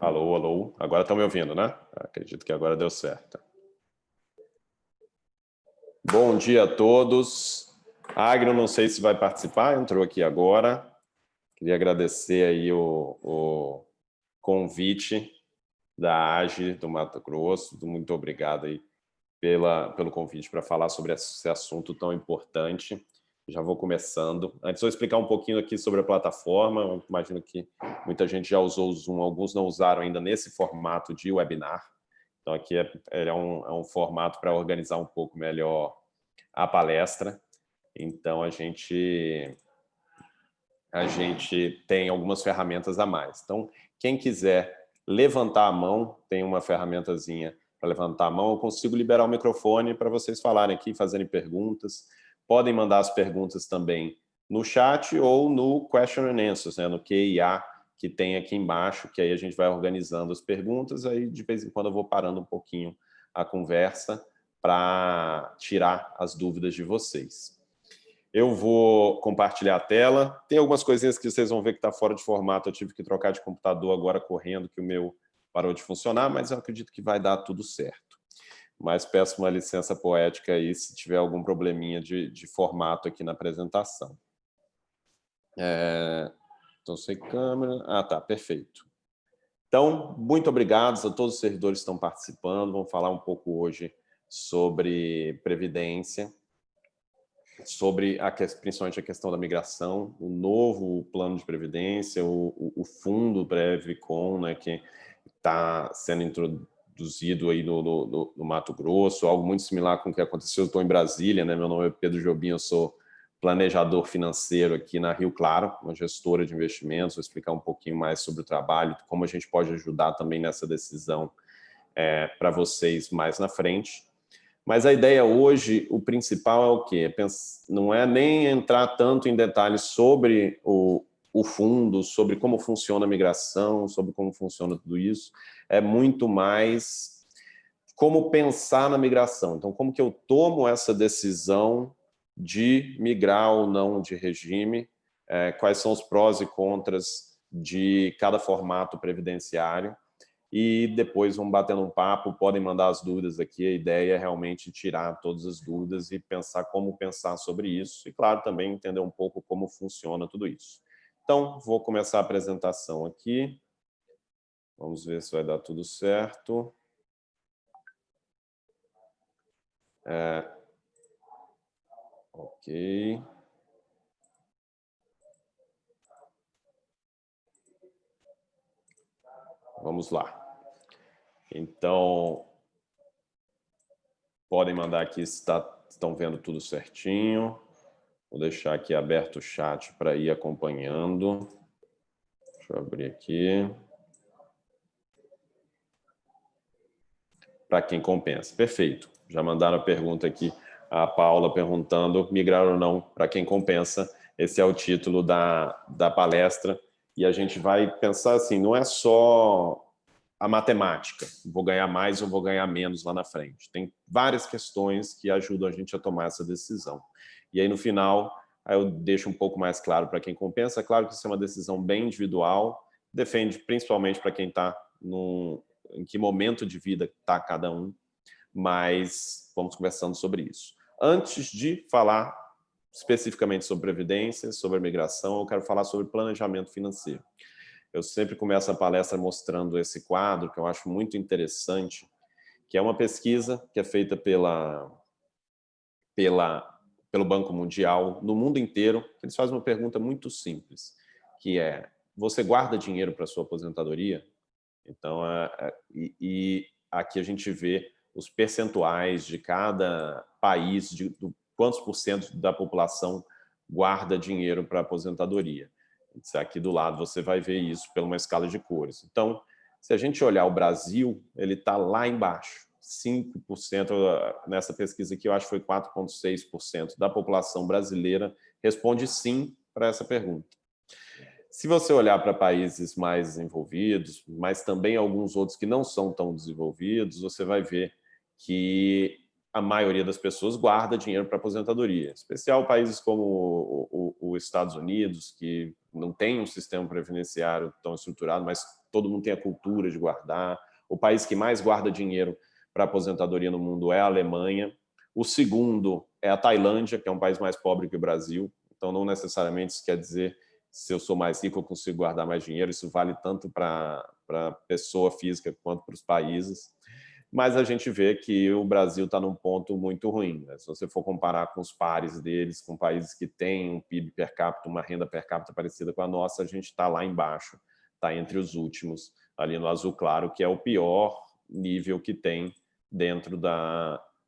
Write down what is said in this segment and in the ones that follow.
Alô, alô. Agora estão me ouvindo, né? Acredito que agora deu certo. Bom dia a todos. Agno, não sei se vai participar, entrou aqui agora. Queria agradecer aí o convite da AGE do Mato Grosso. Muito obrigado aí pelo convite para falar sobre esse assunto tão importante. Já vou começando. Antes eu explicar um pouquinho aqui sobre a plataforma. Eu imagino que muita gente já usou o Zoom, alguns não usaram ainda nesse formato de webinar. Então aqui é um formato para organizar um pouco melhor a palestra. Então a gente tem algumas ferramentas a mais. Então quem quiser levantar a mão, tem uma ferramentazinha para levantar a mão. Eu consigo liberar o microfone para vocês falarem aqui, fazerem perguntas. Podem mandar as perguntas também no chat ou no Question and Answers, né, no Q&A que tem aqui embaixo, que aí a gente vai organizando as perguntas, aí de vez em quando eu vou parando um pouquinho a conversa para tirar as dúvidas de vocês. Eu vou compartilhar a tela. Tem algumas coisinhas que vocês vão ver que está fora de formato. Eu tive que trocar de computador agora correndo, que o meu parou de funcionar, mas eu acredito que vai dar tudo certo. Mas peço uma licença poética aí se tiver algum probleminha de formato aqui na apresentação. Então, sem câmera. Ah, tá, perfeito. Então, muito obrigado a todos os servidores que estão participando. Vamos falar um pouco hoje sobre previdência, sobre principalmente a questão da migração, o novo plano de previdência, o fundo Brevicon, né, que está sendo introduzido aí no Mato Grosso, algo muito similar com o que aconteceu. Eu estou em Brasília, né? Meu nome é Pedro Jobim, eu sou planejador financeiro aqui na Rio Claro, uma gestora de investimentos. Vou explicar um pouquinho mais sobre o trabalho, como a gente pode ajudar também nessa decisão para vocês mais na frente. Mas a ideia hoje, o principal é o quê? Não é nem entrar tanto em detalhes sobre o fundo, sobre como funciona a migração, sobre como funciona tudo isso. É muito mais como pensar na migração. Então, como que eu tomo essa decisão de migrar ou não de regime, quais são os prós e contras de cada formato previdenciário. E depois vamos batendo um papo, podem mandar as dúvidas aqui, a ideia é realmente tirar todas as dúvidas e pensar como pensar sobre isso, e claro, também entender um pouco como funciona tudo isso. Então, vou começar a apresentação aqui, vamos ver se vai dar tudo certo. Ok. Vamos lá. Então, podem mandar aqui se estão vendo tudo certinho. Vou deixar aqui aberto o chat para ir acompanhando. Deixa eu abrir aqui. Para quem compensa. Perfeito. Já mandaram a pergunta aqui, a Paula perguntando, migrar ou não para quem compensa. Esse é o título da palestra. E a gente vai pensar assim, não é só a matemática, vou ganhar mais ou vou ganhar menos lá na frente. Tem várias questões que ajudam a gente a tomar essa decisão. E aí, no final, aí eu deixo um pouco mais claro para quem compensa. É claro que isso é uma decisão bem individual, defende principalmente para quem está em que momento de vida está cada um, mas vamos conversando sobre isso. Antes de falar especificamente sobre previdência, sobre a migração, eu quero falar sobre planejamento financeiro. Eu sempre começo a palestra mostrando esse quadro, que eu acho muito interessante, que é uma pesquisa que é feita pelo Banco Mundial, no mundo inteiro. Eles fazem uma pergunta muito simples, que é, você guarda dinheiro para sua aposentadoria? Então, e aqui a gente vê os percentuais de cada país, do quantos por cento da população guarda dinheiro para aposentadoria. Aqui do lado você vai ver isso por uma escala de cores. Então, se a gente olhar o Brasil, ele está lá embaixo. 5%, nessa pesquisa aqui, eu acho que foi 4,6% da população brasileira responde sim para essa pergunta. Se você olhar para países mais desenvolvidos, mas também alguns outros que não são tão desenvolvidos, você vai ver que a maioria das pessoas guarda dinheiro para aposentadoria, em especial países como os Estados Unidos, que não tem um sistema previdenciário tão estruturado, mas todo mundo tem a cultura de guardar. O país que mais guarda dinheiro para aposentadoria no mundo é a Alemanha. O segundo é a Tailândia, que é um país mais pobre que o Brasil. Então, não necessariamente isso quer dizer se eu sou mais rico, eu consigo guardar mais dinheiro. Isso vale tanto para a pessoa física quanto para os países. Mas a gente vê que o Brasil está num ponto muito ruim, né? Se você for comparar com os pares deles, com países que têm um PIB per capita, uma renda per capita parecida com a nossa, a gente está lá embaixo, está entre os últimos, ali no azul claro, que é o pior nível que tem dentro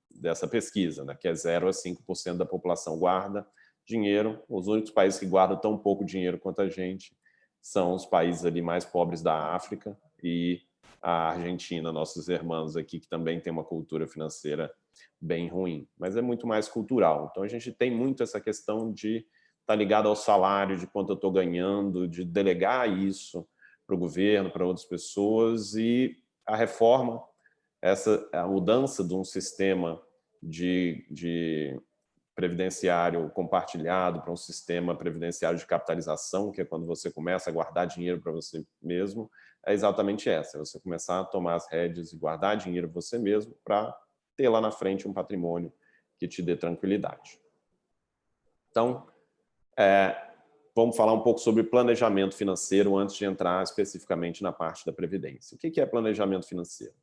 dessa pesquisa, né? Que é 0 a 5% da população guarda dinheiro. Os únicos países que guardam tão pouco dinheiro quanto a gente são os países ali mais pobres da África e a Argentina, nossos irmãos aqui, que também tem uma cultura financeira bem ruim, mas é muito mais cultural. Então, a gente tem muito essa questão de estar ligado ao salário, de quanto eu estou ganhando, de delegar isso para o governo, para outras pessoas, e a reforma, a mudança de um sistema de previdenciário compartilhado para um sistema previdenciário de capitalização, que é quando você começa a guardar dinheiro para você mesmo, é exatamente essa, é você começar a tomar as rédeas e guardar dinheiro você mesmo para ter lá na frente um patrimônio que te dê tranquilidade. Então, vamos falar um pouco sobre planejamento financeiro antes de entrar especificamente na parte da Previdência. O que é planejamento financeiro?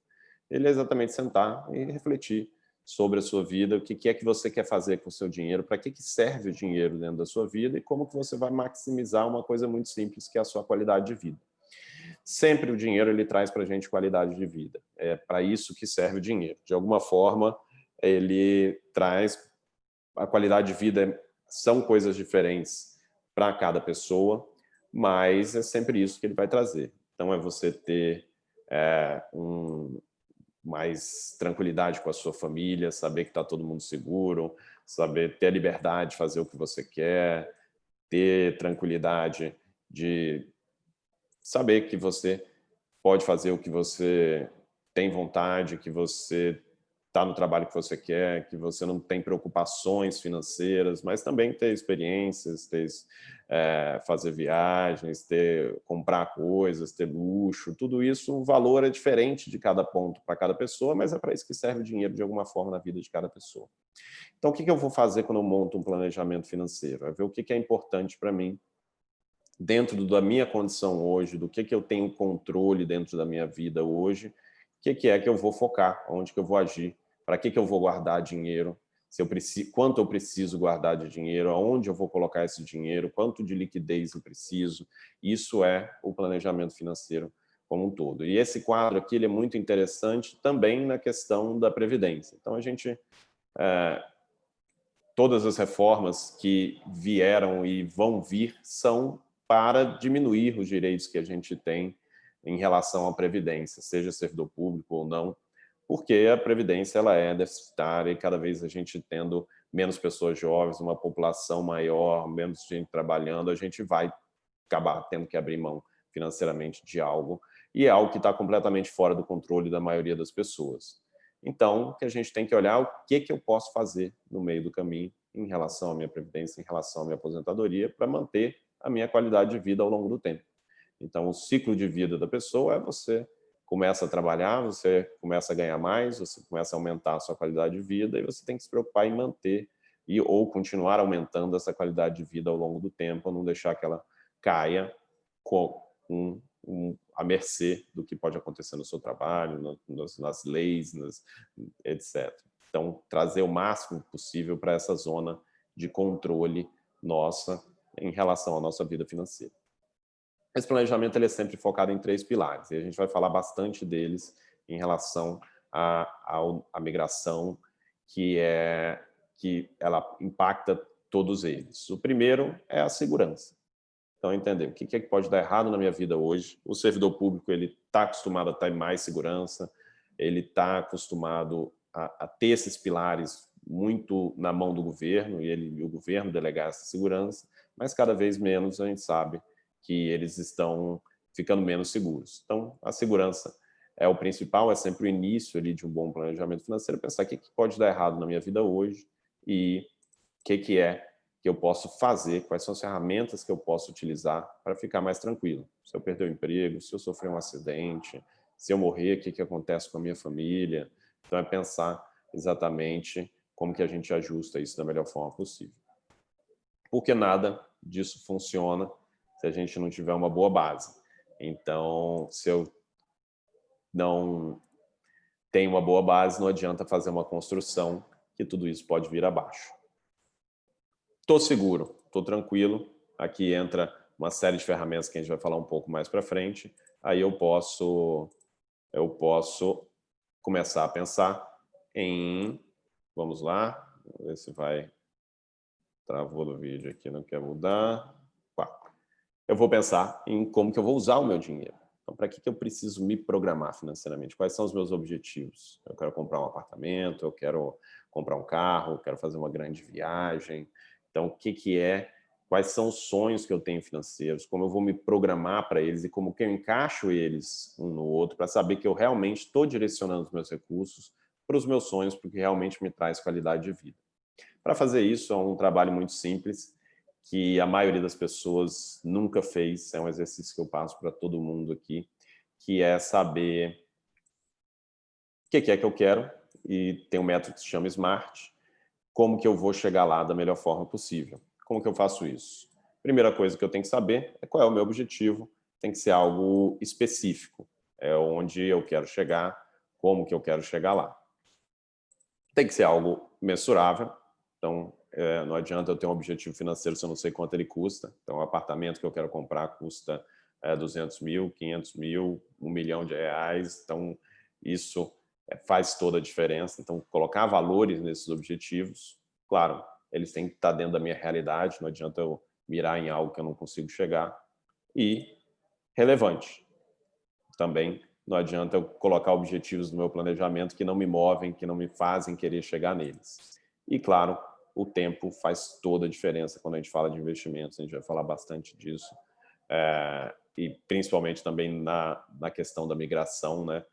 Ele é exatamente sentar e refletir sobre a sua vida, o que é que você quer fazer com o seu dinheiro, para que serve o dinheiro dentro da sua vida e como que você vai maximizar uma coisa muito simples, que é a sua qualidade de vida. Sempre o dinheiro ele traz para a gente qualidade de vida. É para isso que serve o dinheiro. De alguma forma, ele traz a qualidade de vida, são coisas diferentes para cada pessoa, mas é sempre isso que ele vai trazer. Então, é você ter mais tranquilidade com a sua família, saber que está todo mundo seguro, saber ter a liberdade de fazer o que você quer, ter tranquilidade de saber que você pode fazer o que você tem vontade, que você está no trabalho que você quer, que você não tem preocupações financeiras, mas também ter experiências, fazer viagens, comprar coisas, ter luxo, tudo isso, o valor é diferente de cada ponto para cada pessoa, mas é para isso que serve o dinheiro de alguma forma na vida de cada pessoa. Então, o que eu vou fazer quando eu monto um planejamento financeiro? É ver o que é importante para mim, dentro da minha condição hoje, do que eu tenho controle dentro da minha vida hoje, o que é que eu vou focar, onde que eu vou agir, para que eu vou guardar dinheiro, se eu preciso, quanto eu preciso guardar de dinheiro, aonde eu vou colocar esse dinheiro, quanto de liquidez eu preciso. Isso é o planejamento financeiro como um todo. E esse quadro aqui ele é muito interessante também na questão da Previdência. Então, a gente... todas as reformas que vieram e vão vir são para diminuir os direitos que a gente tem em relação à Previdência, seja servidor público ou não, porque a Previdência ela é deficitária e cada vez a gente tendo menos pessoas jovens, uma população maior, menos gente trabalhando, a gente vai acabar tendo que abrir mão financeiramente de algo, e é algo que está completamente fora do controle da maioria das pessoas. Então, que a gente tem que olhar o que eu posso fazer no meio do caminho em relação à minha previdência, em relação à minha aposentadoria, para manter a minha qualidade de vida ao longo do tempo. Então, o ciclo de vida da pessoa é você começa a trabalhar, você começa a ganhar mais, você começa a aumentar a sua qualidade de vida e você tem que se preocupar em manter ou continuar aumentando essa qualidade de vida ao longo do tempo, não deixar que ela caia à mercê do que pode acontecer no seu trabalho, nas leis, etc. Então, trazer o máximo possível para essa zona de controle nossa em relação à nossa vida financeira. Esse planejamento ele é sempre focado em 3 pilares, e a gente vai falar bastante deles em relação à migração, que ela impacta todos eles. O primeiro é a segurança. Então, entender o que é que pode dar errado na minha vida hoje. O servidor público ele está acostumado a ter mais segurança, ele está acostumado a ter esses pilares muito na mão do governo, e o governo delegar essa segurança, mas cada vez menos a gente sabe que eles estão ficando menos seguros. Então, a segurança é o principal, é sempre o início ali de um bom planejamento financeiro, pensar o que pode dar errado na minha vida hoje e o que é que eu posso fazer, quais são as ferramentas que eu posso utilizar para ficar mais tranquilo. Se eu perder o emprego, se eu sofrer um acidente, se eu morrer, o que acontece com a minha família. Então, é pensar exatamente como que a gente ajusta isso da melhor forma possível. Porque nada disso funciona se a gente não tiver uma boa base. Então, se eu não tenho uma boa base, não adianta fazer uma construção, que tudo isso pode vir abaixo. Estou seguro, estou tranquilo. Aqui entra uma série de ferramentas que a gente vai falar um pouco mais para frente. Aí eu posso começar a pensar em... Vamos lá, vamos ver se vai... Travou no vídeo aqui, não quer mudar. Eu vou pensar em como que eu vou usar o meu dinheiro. Então, para que eu preciso me programar financeiramente? Quais são os meus objetivos? Eu quero comprar um apartamento, eu quero comprar um carro, eu quero fazer uma grande viagem. Então, quais são os sonhos que eu tenho financeiros? Como eu vou me programar para eles e como que eu encaixo eles um no outro para saber que eu realmente estou direcionando os meus recursos para os meus sonhos, porque realmente me traz qualidade de vida. Para fazer isso, é um trabalho muito simples, que a maioria das pessoas nunca fez, é um exercício que eu passo para todo mundo aqui, que é saber o que é que eu quero, e tem um método que se chama SMART, como que eu vou chegar lá da melhor forma possível. Como que eu faço isso? Primeira coisa que eu tenho que saber é qual é o meu objetivo, tem que ser algo específico, é onde eu quero chegar, como que eu quero chegar lá. Tem que ser algo mensurável, então não adianta eu ter um objetivo financeiro se eu não sei quanto ele custa. Então, o apartamento que eu quero comprar custa 200 mil, 500 mil, R$1 milhão. Então, isso faz toda a diferença. Então, colocar valores nesses objetivos, claro, eles têm que estar dentro da minha realidade, não adianta eu mirar em algo que eu não consigo chegar. E relevante. Também não adianta eu colocar objetivos no meu planejamento que não me movem, que não me fazem querer chegar neles. E, claro, o tempo faz toda a diferença quando a gente fala de investimentos, a gente vai falar bastante disso. E principalmente também na questão da migração, né?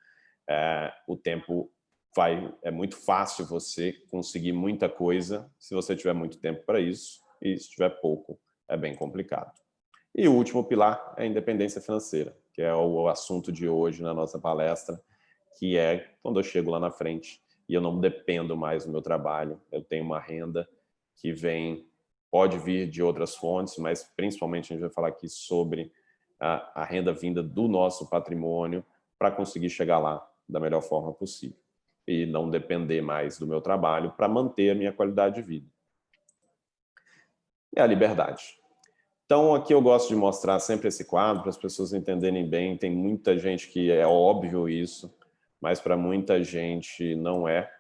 O tempo é muito fácil você conseguir muita coisa se você tiver muito tempo para isso, e se tiver pouco, é bem complicado. E o último pilar é a independência financeira, que é o assunto de hoje na nossa palestra, que é quando eu chego lá na frente e eu não dependo mais do meu trabalho, eu tenho uma renda que pode vir de outras fontes, mas principalmente a gente vai falar aqui sobre a renda vinda do nosso patrimônio para conseguir chegar lá da melhor forma possível e não depender mais do meu trabalho para manter a minha qualidade de vida. É a liberdade. Então, aqui eu gosto de mostrar sempre esse quadro para as pessoas entenderem bem. Tem muita gente que é óbvio isso, mas para muita gente não é,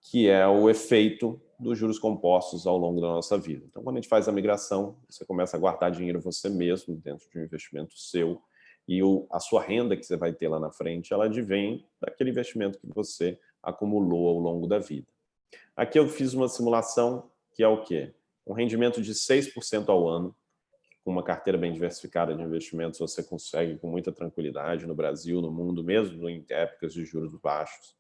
que é o efeito dos juros compostos ao longo da nossa vida. Então, quando a gente faz a migração, você começa a guardar dinheiro você mesmo dentro de um investimento seu e a sua renda que você vai ter lá na frente, ela advém daquele investimento que você acumulou ao longo da vida. Aqui eu fiz uma simulação que é o quê? Um rendimento de 6% ao ano, com uma carteira bem diversificada de investimentos, você consegue com muita tranquilidade no Brasil, no mundo, mesmo em épocas de juros baixos.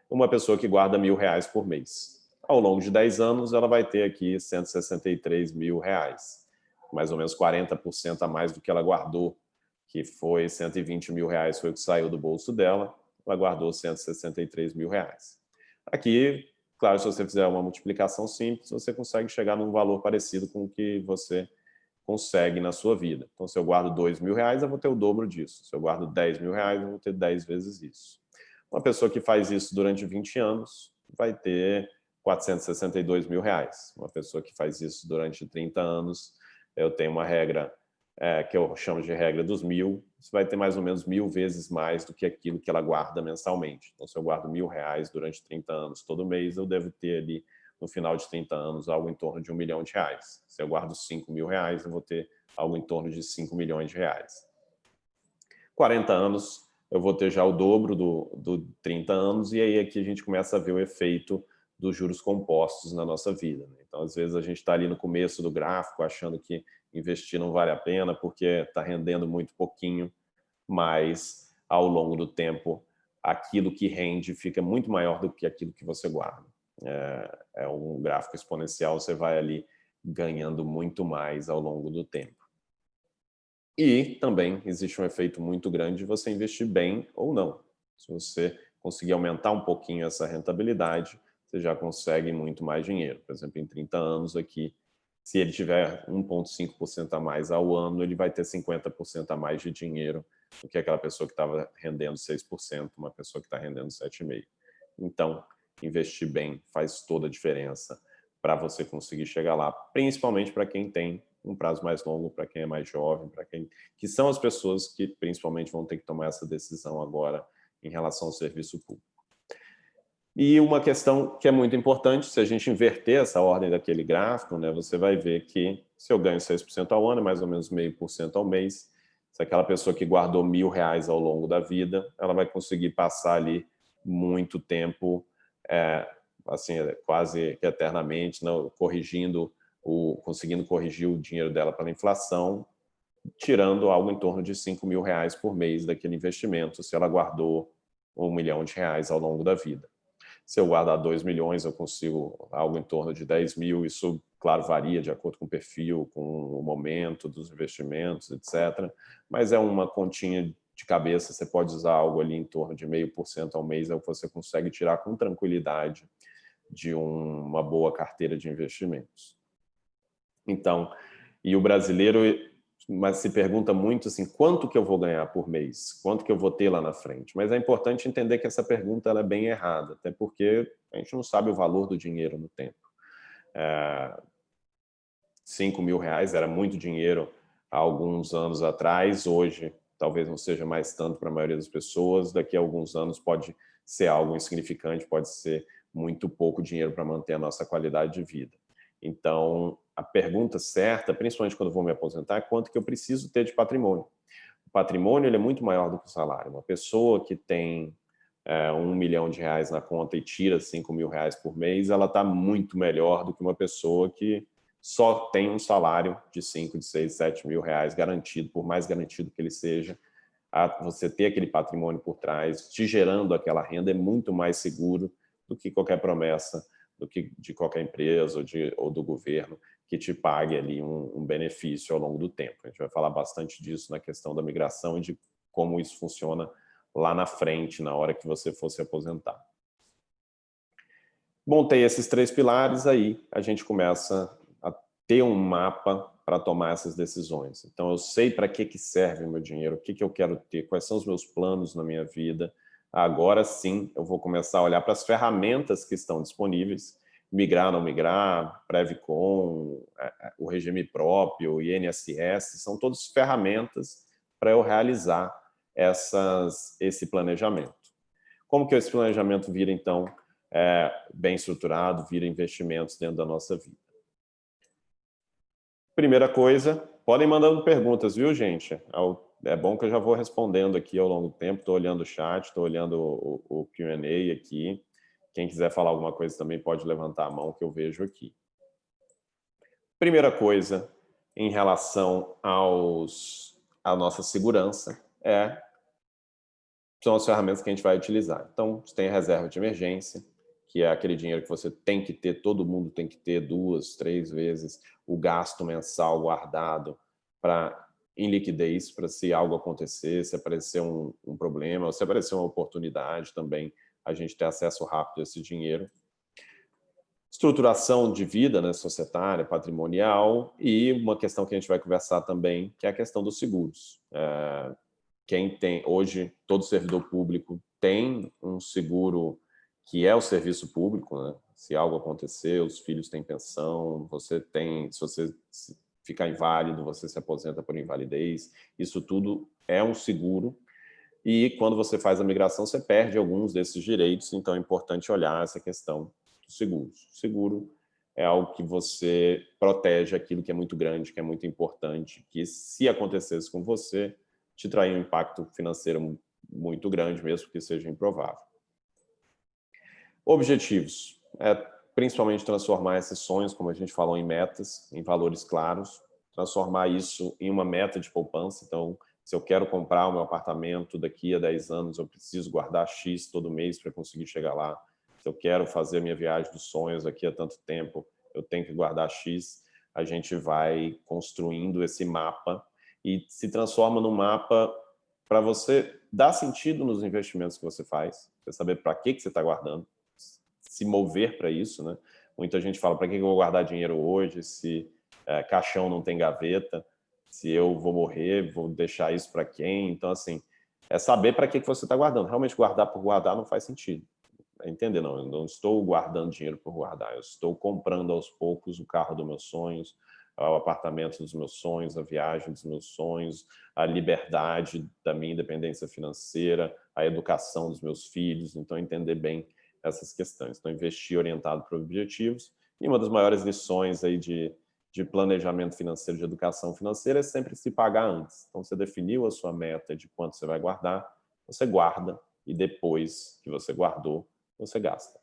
Uma pessoa que guarda R$1.000 por mês. Ao longo de 10 anos, ela vai ter aqui R$163 mil, mais ou menos 40% a mais do que ela guardou, que foi R$120 mil, foi o que saiu do bolso dela, ela guardou R$163 mil. Aqui, claro, se você fizer uma multiplicação simples, você consegue chegar num valor parecido com o que você consegue na sua vida. Então, se eu guardo R$2.000, eu vou ter o dobro disso. Se eu guardo R$10.000, eu vou ter 10 vezes isso. Uma pessoa que faz isso durante 20 anos vai ter R$462 mil. Uma pessoa que faz isso durante 30 anos, eu tenho uma regra que eu chamo de regra dos 1.000, você vai ter mais ou menos 1.000 vezes mais do que aquilo que ela guarda mensalmente. Então, se eu guardo R$1.000 durante 30 anos todo mês, eu devo ter ali no final de 30 anos, algo em torno de R$1 milhão. Se eu guardo R$5.000, eu vou ter algo em torno de R$5 milhões. 40 anos, eu vou ter já o dobro do 30 anos, e aí aqui a gente começa a ver o efeito dos juros compostos na nossa vida. Então, às vezes, a gente está ali no começo do gráfico, achando que investir não vale a pena, porque está rendendo muito pouquinho, mas, ao longo do tempo, aquilo que rende fica muito maior do que aquilo que você guarda. É um gráfico exponencial, você vai ali ganhando muito mais ao longo do tempo. E também existe um efeito muito grande de você investir bem ou não. Se você conseguir aumentar um pouquinho essa rentabilidade, você já consegue muito mais dinheiro. Por exemplo, em 30 anos aqui, se ele tiver 1,5% a mais ao ano, ele vai ter 50% a mais de dinheiro do que aquela pessoa que estava rendendo 6%, uma pessoa que está rendendo 7,5%. Então, investir bem faz toda a diferença para você conseguir chegar lá, principalmente para quem tem um prazo mais longo, para quem é mais jovem, para quem que são as pessoas que principalmente vão ter que tomar essa decisão agora em relação ao serviço público. E uma questão que é muito importante, se a gente inverter essa ordem daquele gráfico, né, você vai ver que se eu ganho 6% ao ano, é mais ou menos 0,5% ao mês, se aquela pessoa que guardou R$1.000 ao longo da vida, ela vai conseguir passar ali muito tempo, assim, quase que eternamente, não, conseguindo corrigir o dinheiro dela pela inflação, tirando algo em torno de R$5.000 por mês daquele investimento, se ela guardou R$1 milhão ao longo da vida. Se eu guardar 2 milhões, eu consigo algo em torno de 10 mil. Isso, claro, varia de acordo com o perfil, com o momento dos investimentos, etc. Mas é uma continha de cabeça, você pode usar algo ali em torno de 0,5% ao mês, é o que você consegue tirar com tranquilidade de uma boa carteira de investimentos. Então, e o brasileiro mas se pergunta muito assim, quanto que eu vou ganhar por mês? Quanto que eu vou ter lá na frente? Mas é importante entender que essa pergunta ela é bem errada, até porque a gente não sabe o valor do dinheiro no tempo. R$5.000 era muito dinheiro há alguns anos atrás, hoje talvez não seja mais tanto para a maioria das pessoas, daqui a alguns anos pode ser algo insignificante, pode ser muito pouco dinheiro para manter a nossa qualidade de vida. Então, a pergunta certa, principalmente quando eu vou me aposentar, é quanto que eu preciso ter de patrimônio. O patrimônio ele é muito maior do que o salário. Uma pessoa que tem R$1 milhão na conta e tira R$5.000 por mês, ela está muito melhor do que uma pessoa que só tem um salário de 5, de 6, 7 mil reais garantido, por mais garantido que ele seja. Você ter aquele patrimônio por trás, te gerando aquela renda, é muito mais seguro do que qualquer promessa de qualquer empresa ou do governo que te pague ali um benefício ao longo do tempo. A gente vai falar bastante disso na questão da migração e de como isso funciona lá na frente, na hora que você for se aposentar. Montei esses 3 pilares, aí a gente começa a ter um mapa para tomar essas decisões. Então, eu sei para que serve o meu dinheiro, o que eu quero ter, quais são os meus planos na minha vida. Agora sim, eu vou começar a olhar para as ferramentas que estão disponíveis, migrar, não migrar, Previcon, o regime próprio, INSS, são todas ferramentas para eu realizar esse planejamento. Como que esse planejamento vira, então, bem estruturado, vira investimentos dentro da nossa vida? Primeira coisa, podem mandando perguntas, viu, gente? É bom que eu já vou respondendo aqui ao longo do tempo, estou olhando o chat, estou olhando o Q&A aqui. Quem quiser falar alguma coisa também pode levantar a mão que eu vejo aqui. Primeira coisa, em relação à nossa segurança, são as ferramentas que a gente vai utilizar. Então, você tem a reserva de emergência, que é aquele dinheiro que você tem que ter, todo mundo tem que ter 2, 3 vezes o gasto mensal guardado em liquidez, para se algo acontecer, se aparecer um problema, ou se aparecer uma oportunidade também, a gente ter acesso rápido a esse dinheiro. Estruturação de vida, né, societária, patrimonial, e uma questão que a gente vai conversar também, que é a questão dos seguros. Hoje, todo servidor público tem um seguro que é o serviço público, né? Se algo acontecer, os filhos têm pensão, se você ficar inválido, você se aposenta por invalidez, isso tudo é um seguro, e quando você faz a migração, você perde alguns desses direitos, então é importante olhar essa questão dos seguros. O seguro é algo que você protege aquilo que é muito grande, que é muito importante, que se acontecesse com você, te traria um impacto financeiro muito grande, mesmo que seja improvável. Objetivos. Principalmente transformar esses sonhos, como a gente falou, em metas, em valores claros, transformar isso em uma meta de poupança. Então, Se eu quero comprar o meu apartamento daqui a 10 anos, eu preciso guardar X todo mês para conseguir chegar lá. Se eu quero fazer a minha viagem dos sonhos daqui a tanto tempo, eu tenho que guardar X. A gente vai construindo esse mapa e se transforma num mapa para você dar sentido nos investimentos que você faz, você saber para que você está guardando, se mover para isso, né? Muita gente fala, para que eu vou guardar dinheiro hoje se caixão não tem gaveta, se eu vou morrer, vou deixar isso para quem? Então, assim, é saber para que você está guardando. Realmente guardar por guardar não faz sentido. Entender, não, eu não estou guardando dinheiro por guardar, eu estou comprando aos poucos o carro dos meus sonhos, o apartamento dos meus sonhos, a viagem dos meus sonhos, a liberdade da minha independência financeira, a educação dos meus filhos. Então, entender bem essas questões. Então, investir orientado para objetivos. E uma das maiores lições aí de planejamento financeiro, de educação financeira, é sempre se pagar antes. Então, você definiu a sua meta de quanto você vai guardar, você guarda, e depois que você guardou, você gasta.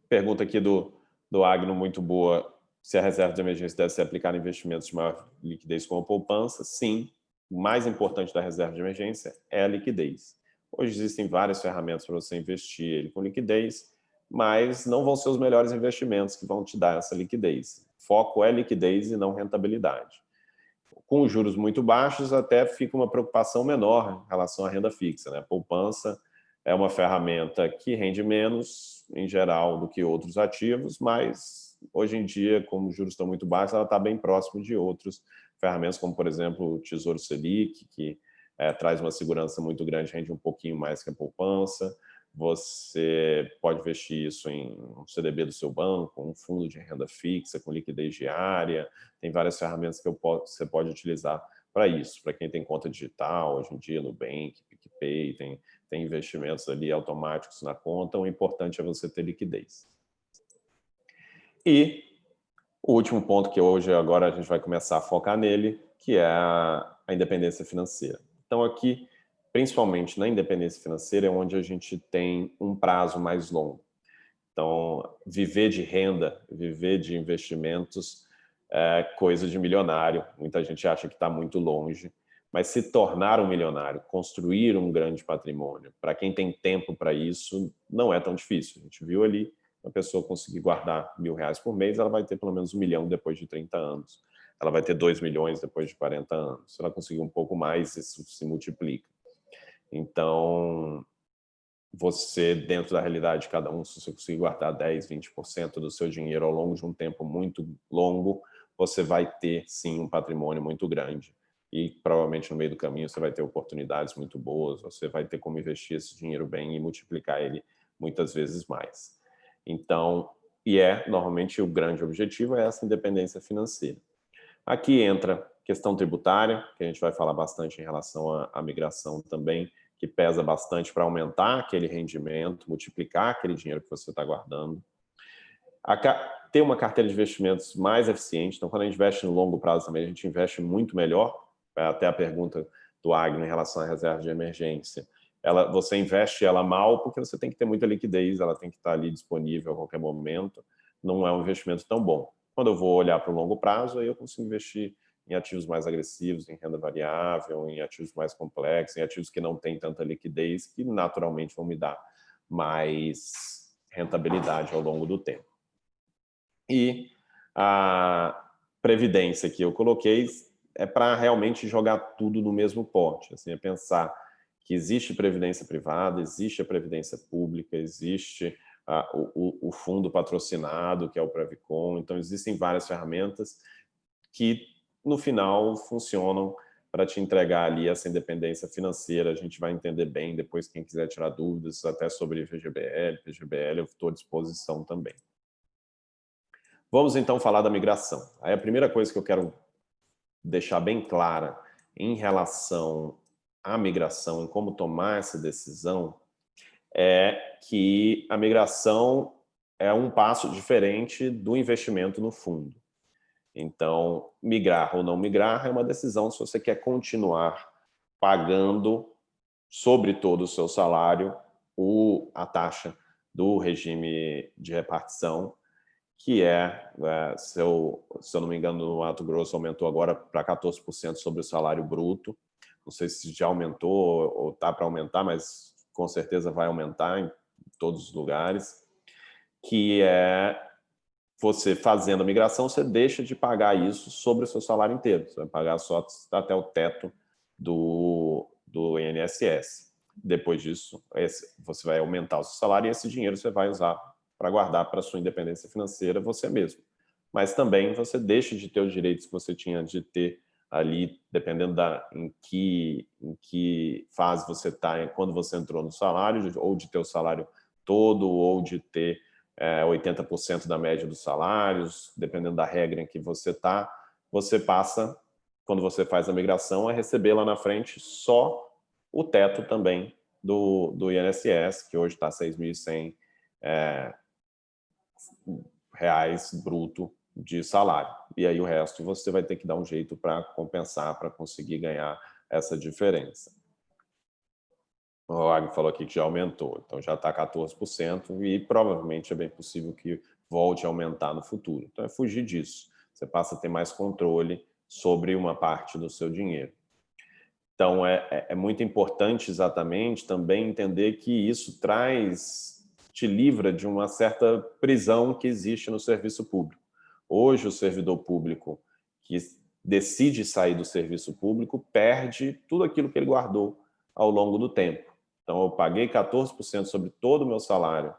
Pergunta aqui do Agno, muito boa. Se a reserva de emergência deve ser aplicada em investimentos de maior liquidez como a poupança? Sim. O mais importante da reserva de emergência é a liquidez. Hoje existem várias ferramentas para você investir ele com liquidez, mas não vão ser os melhores investimentos que vão te dar essa liquidez. Foco é liquidez e não rentabilidade. Com os juros muito baixos, até fica uma preocupação menor em relação à renda fixa, né? A poupança é uma ferramenta que rende menos, em geral, do que outros ativos, mas hoje em dia, como os juros estão muito baixos, ela está bem próximo de outras ferramentas, como, por exemplo, o Tesouro Selic, que traz uma segurança muito grande, rende um pouquinho mais que a poupança. Você pode investir isso em um CDB do seu banco, um fundo de renda fixa com liquidez diária. Tem várias ferramentas que você pode utilizar para isso. Para quem tem conta digital, hoje em dia, Nubank, PicPay, tem investimentos ali automáticos na conta. O importante é você ter liquidez. E o último ponto que hoje, agora, a gente vai começar a focar nele, que é a independência financeira. Então, aqui, principalmente na independência financeira, é onde a gente tem um prazo mais longo. Então, viver de renda, viver de investimentos é coisa de milionário. Muita gente acha que está muito longe, mas se tornar um milionário, construir um grande patrimônio, para quem tem tempo para isso, não é tão difícil. A gente viu ali, uma pessoa conseguir guardar R$1.000 por mês, ela vai ter pelo menos 1 milhão depois de 30 anos. Ela vai ter 2 milhões depois de 40 anos. Se ela conseguir um pouco mais, isso se multiplica. Então, você, dentro da realidade de cada um, se você conseguir guardar 10%, 20% do seu dinheiro ao longo de um tempo muito longo, você vai ter, sim, um patrimônio muito grande. E provavelmente no meio do caminho você vai ter oportunidades muito boas, você vai ter como investir esse dinheiro bem e multiplicar ele muitas vezes mais. Então, normalmente o grande objetivo é essa independência financeira. Aqui entra questão tributária, que a gente vai falar bastante em relação à migração também, que pesa bastante para aumentar aquele rendimento, multiplicar aquele dinheiro que você está guardando. Ter uma carteira de investimentos mais eficiente. Então, quando a gente investe no longo prazo também, a gente investe muito melhor. Até a pergunta do Agno em relação à reserva de emergência. Você investe ela mal porque você tem que ter muita liquidez, ela tem que estar ali disponível a qualquer momento. Não é um investimento tão bom. Quando eu vou olhar para o longo prazo, aí eu consigo investir em ativos mais agressivos, em renda variável, em ativos mais complexos, em ativos que não têm tanta liquidez, que naturalmente vão me dar mais rentabilidade ao longo do tempo. E a previdência que eu coloquei é para realmente jogar tudo no mesmo pote, assim, é pensar que existe previdência privada, existe a previdência pública, existe o fundo patrocinado, que é o Previcon. Então, existem várias ferramentas que, no final, funcionam para te entregar ali essa independência financeira. A gente vai entender bem depois, quem quiser tirar dúvidas, até sobre VGBL, PGBL, eu estou à disposição também. Vamos, então, falar da migração. Aí a primeira coisa que eu quero deixar bem clara em relação à migração, em como tomar essa decisão, é que a migração é um passo diferente do investimento no fundo. Então, migrar ou não migrar é uma decisão se você quer continuar pagando sobre todo o seu salário a taxa do regime de repartição, que se eu não me engano, no Mato Grosso aumentou agora para 14% sobre o salário bruto. Não sei se já aumentou ou está para aumentar, mas com certeza vai aumentar em todos os lugares, que é você fazendo a migração, você deixa de pagar isso sobre o seu salário inteiro. Você vai pagar só até o teto do INSS. Depois disso, você vai aumentar o seu salário e esse dinheiro você vai usar para guardar para a sua independência financeira você mesmo. Mas também você deixa de ter os direitos que você tinha de ter ali, dependendo em que fase você está, quando você entrou no salário, ou de ter o salário todo, ou de ter 80% da média dos salários, dependendo da regra em que você está, você passa, quando você faz a migração, a receber lá na frente só o teto também do INSS, que hoje está R$ 6.100 reais bruto de salário. E aí o resto você vai ter que dar um jeito para compensar, para conseguir ganhar essa diferença. O Agno falou aqui que já aumentou, então já está 14% e provavelmente é bem possível que volte a aumentar no futuro. Então é fugir disso. Você passa a ter mais controle sobre uma parte do seu dinheiro. Então é muito importante exatamente também entender que isso te livra de uma certa prisão que existe no serviço público. Hoje o servidor público que decide sair do serviço público perde tudo aquilo que ele guardou ao longo do tempo. Então, eu paguei 14% sobre todo o meu salário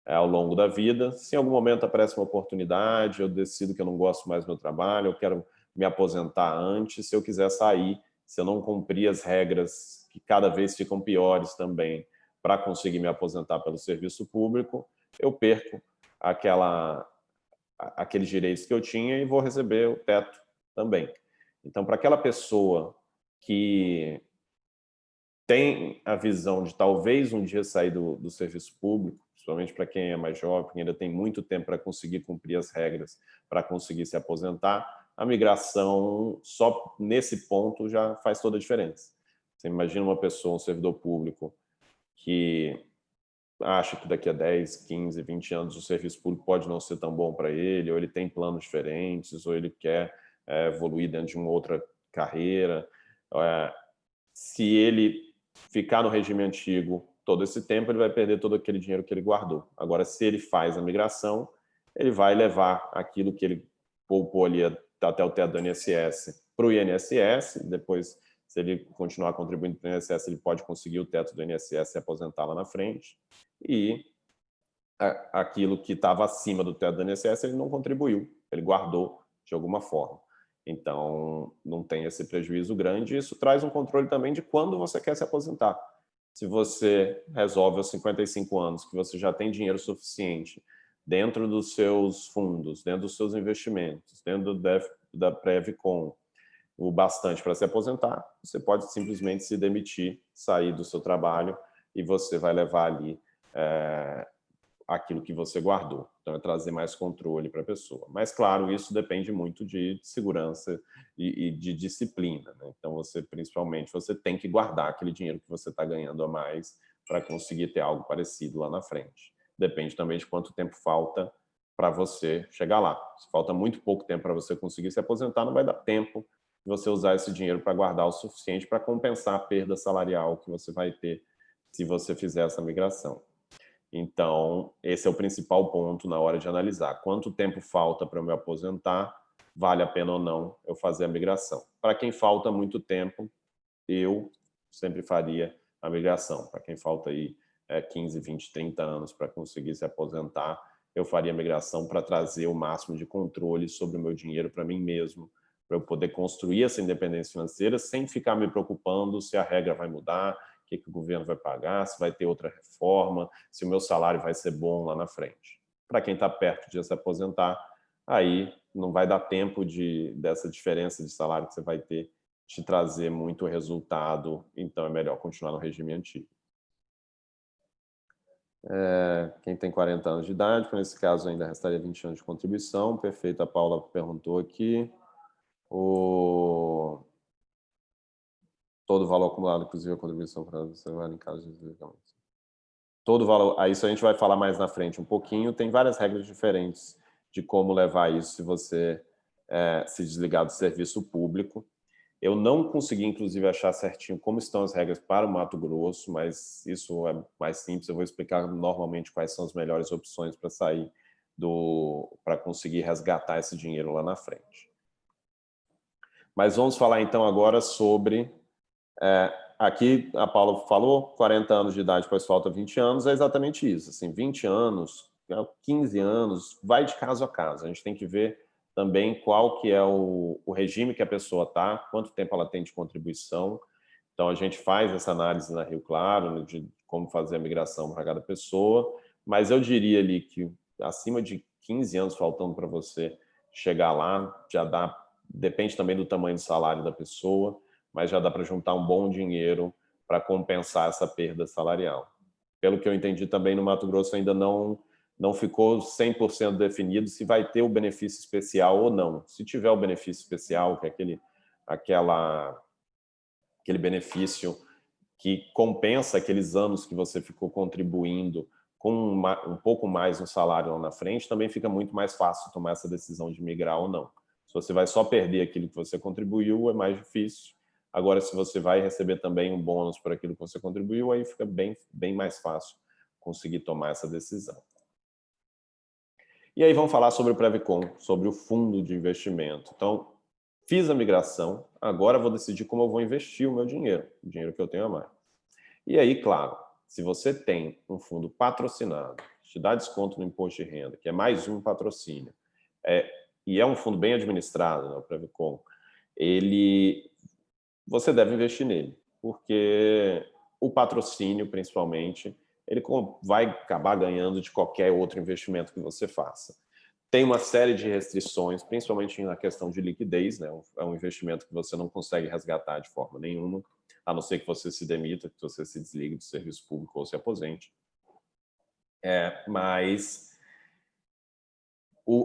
ao longo da vida. Se em algum momento aparece uma oportunidade, eu decido que eu não gosto mais do meu trabalho, eu quero me aposentar antes, se eu quiser sair, se eu não cumprir as regras que cada vez ficam piores também para conseguir me aposentar pelo serviço público, eu perco aqueles direitos que eu tinha e vou receber o teto também. Então, para aquela pessoa que tem a visão de talvez um dia sair do serviço público, principalmente para quem é mais jovem, ainda tem muito tempo para conseguir cumprir as regras, para conseguir se aposentar, a migração só nesse ponto já faz toda a diferença. Você imagina uma pessoa, um servidor público, que acha que daqui a 10, 15, 20 anos o serviço público pode não ser tão bom para ele, ou ele tem planos diferentes, ou ele quer evoluir dentro de uma outra carreira. Se ele ficar no regime antigo todo esse tempo, ele vai perder todo aquele dinheiro que ele guardou. Agora, se ele faz a migração, ele vai levar aquilo que ele poupou ali até o teto do INSS para o INSS, depois, se ele continuar contribuindo para o INSS, ele pode conseguir o teto do INSS e aposentar lá na frente, e aquilo que estava acima do teto do INSS, ele não contribuiu, ele guardou de alguma forma. Então, não tem esse prejuízo grande. Isso traz um controle também de quando você quer se aposentar. Se você resolve aos 55 anos que você já tem dinheiro suficiente dentro dos seus fundos, dentro dos seus investimentos, dentro da Previcon, o bastante para se aposentar, você pode simplesmente se demitir, sair do seu trabalho e você vai levar ali aquilo que você guardou. Então, é trazer mais controle para a pessoa. Mas, claro, isso depende muito de segurança e de disciplina, né? Então, principalmente, você tem que guardar aquele dinheiro que você está ganhando a mais para conseguir ter algo parecido lá na frente. Depende também de quanto tempo falta para você chegar lá. Se falta muito pouco tempo para você conseguir se aposentar, não vai dar tempo de você usar esse dinheiro para guardar o suficiente para compensar a perda salarial que você vai ter se você fizer essa migração. Então, esse é o principal ponto na hora de analisar. Quanto tempo falta para eu me aposentar? Vale a pena ou não eu fazer a migração? Para quem falta muito tempo, eu sempre faria a migração. Para quem falta aí 15, 20, 30 anos para conseguir se aposentar, eu faria a migração para trazer o máximo de controle sobre o meu dinheiro para mim mesmo, para eu poder construir essa independência financeira sem ficar me preocupando se a regra vai mudar, o que o governo vai pagar, se vai ter outra reforma, se o meu salário vai ser bom lá na frente. Para quem está perto de se aposentar, aí não vai dar tempo dessa diferença de salário que você vai ter te trazer muito resultado, então é melhor continuar no regime antigo. Quem tem 40 anos de idade, nesse caso ainda restaria 20 anos de contribuição. Perfeito, a Paula perguntou aqui. Todo o valor acumulado, inclusive a contribuição para você em caso de desligamento. Todo valor, isso a gente vai falar mais na frente um pouquinho, tem várias regras diferentes de como levar isso se você se desligar do serviço público. Eu não consegui, inclusive, achar certinho como estão as regras para o Mato Grosso, mas isso é mais simples. Eu vou explicar normalmente quais são as melhores opções para sair para conseguir resgatar esse dinheiro lá na frente. Mas vamos falar então agora sobre... aqui a Paula falou, 40 anos de idade, pois falta 20 anos, é exatamente isso. Assim, 20 anos, 15 anos, vai de caso a caso. A gente tem que ver também qual que é o regime que a pessoa está, quanto tempo ela tem de contribuição. Então, a gente faz essa análise na Rio Claro, né, de como fazer a migração para cada pessoa, mas eu diria ali que acima de 15 anos faltando para você chegar lá, já dá, depende também do tamanho do salário da pessoa, mas já dá para juntar um bom dinheiro para compensar essa perda salarial. Pelo que eu entendi também, no Mato Grosso ainda não ficou 100% definido se vai ter o benefício especial ou não. Se tiver o benefício especial, que é aquele benefício que compensa aqueles anos que você ficou contribuindo com um pouco mais no salário lá na frente, também fica muito mais fácil tomar essa decisão de migrar ou não. Se você vai só perder aquilo que você contribuiu, é mais difícil. Agora, se você vai receber também um bônus por aquilo que você contribuiu, aí fica bem mais fácil conseguir tomar essa decisão. E aí vamos falar sobre o Previcon, sobre o fundo de investimento. Então, fiz a migração, agora vou decidir como eu vou investir o meu dinheiro, o dinheiro que eu tenho a mais. E aí, claro, se você tem um fundo patrocinado, te dá desconto no imposto de renda, que é mais um patrocínio, e é um fundo bem administrado, né, o Previcon, você deve investir nele, porque o patrocínio, principalmente, ele vai acabar ganhando de qualquer outro investimento que você faça. Tem uma série de restrições, principalmente na questão de liquidez, né? É um investimento que você não consegue resgatar de forma nenhuma, a não ser que você se demita, que você se desligue do serviço público ou se aposente. Mas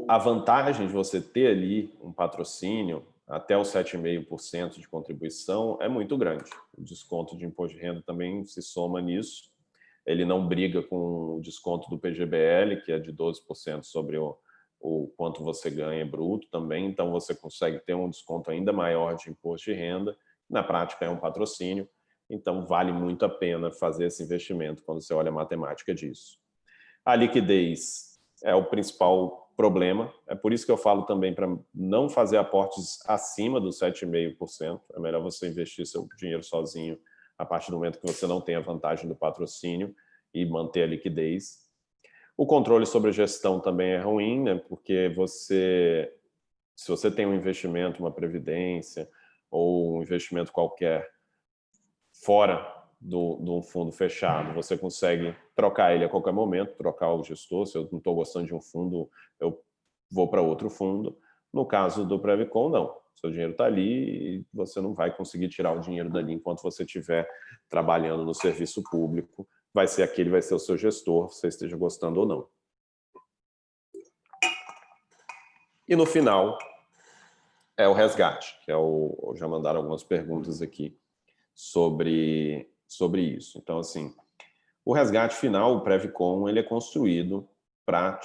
a vantagem de você ter ali um patrocínio até os 7,5% de contribuição é muito grande. O desconto de imposto de renda também se soma nisso. Ele não briga com o desconto do PGBL, que é de 12% sobre o quanto você ganha bruto também. Então, você consegue ter um desconto ainda maior de imposto de renda. Na prática, é um patrocínio. Então, vale muito a pena fazer esse investimento quando você olha a matemática disso. A liquidez é o principal problema. É por isso que eu falo também para não fazer aportes acima dos 7,5%. É melhor você investir seu dinheiro sozinho a partir do momento que você não tem a vantagem do patrocínio e manter a liquidez. O controle sobre a gestão também é ruim, né? Porque se você tem um investimento, uma previdência ou um investimento qualquer fora de um fundo fechado, você consegue trocar ele a qualquer momento, trocar o gestor. Se eu não estou gostando de um fundo, eu vou para outro fundo. No caso do Previcon, não. Seu dinheiro está ali e você não vai conseguir tirar o dinheiro dali enquanto você estiver trabalhando no serviço público. Vai ser o seu gestor, você esteja gostando ou não. E no final, é o resgate, que já mandaram algumas perguntas aqui sobre isso. Então, assim, o resgate final, o Previcon, ele é construído para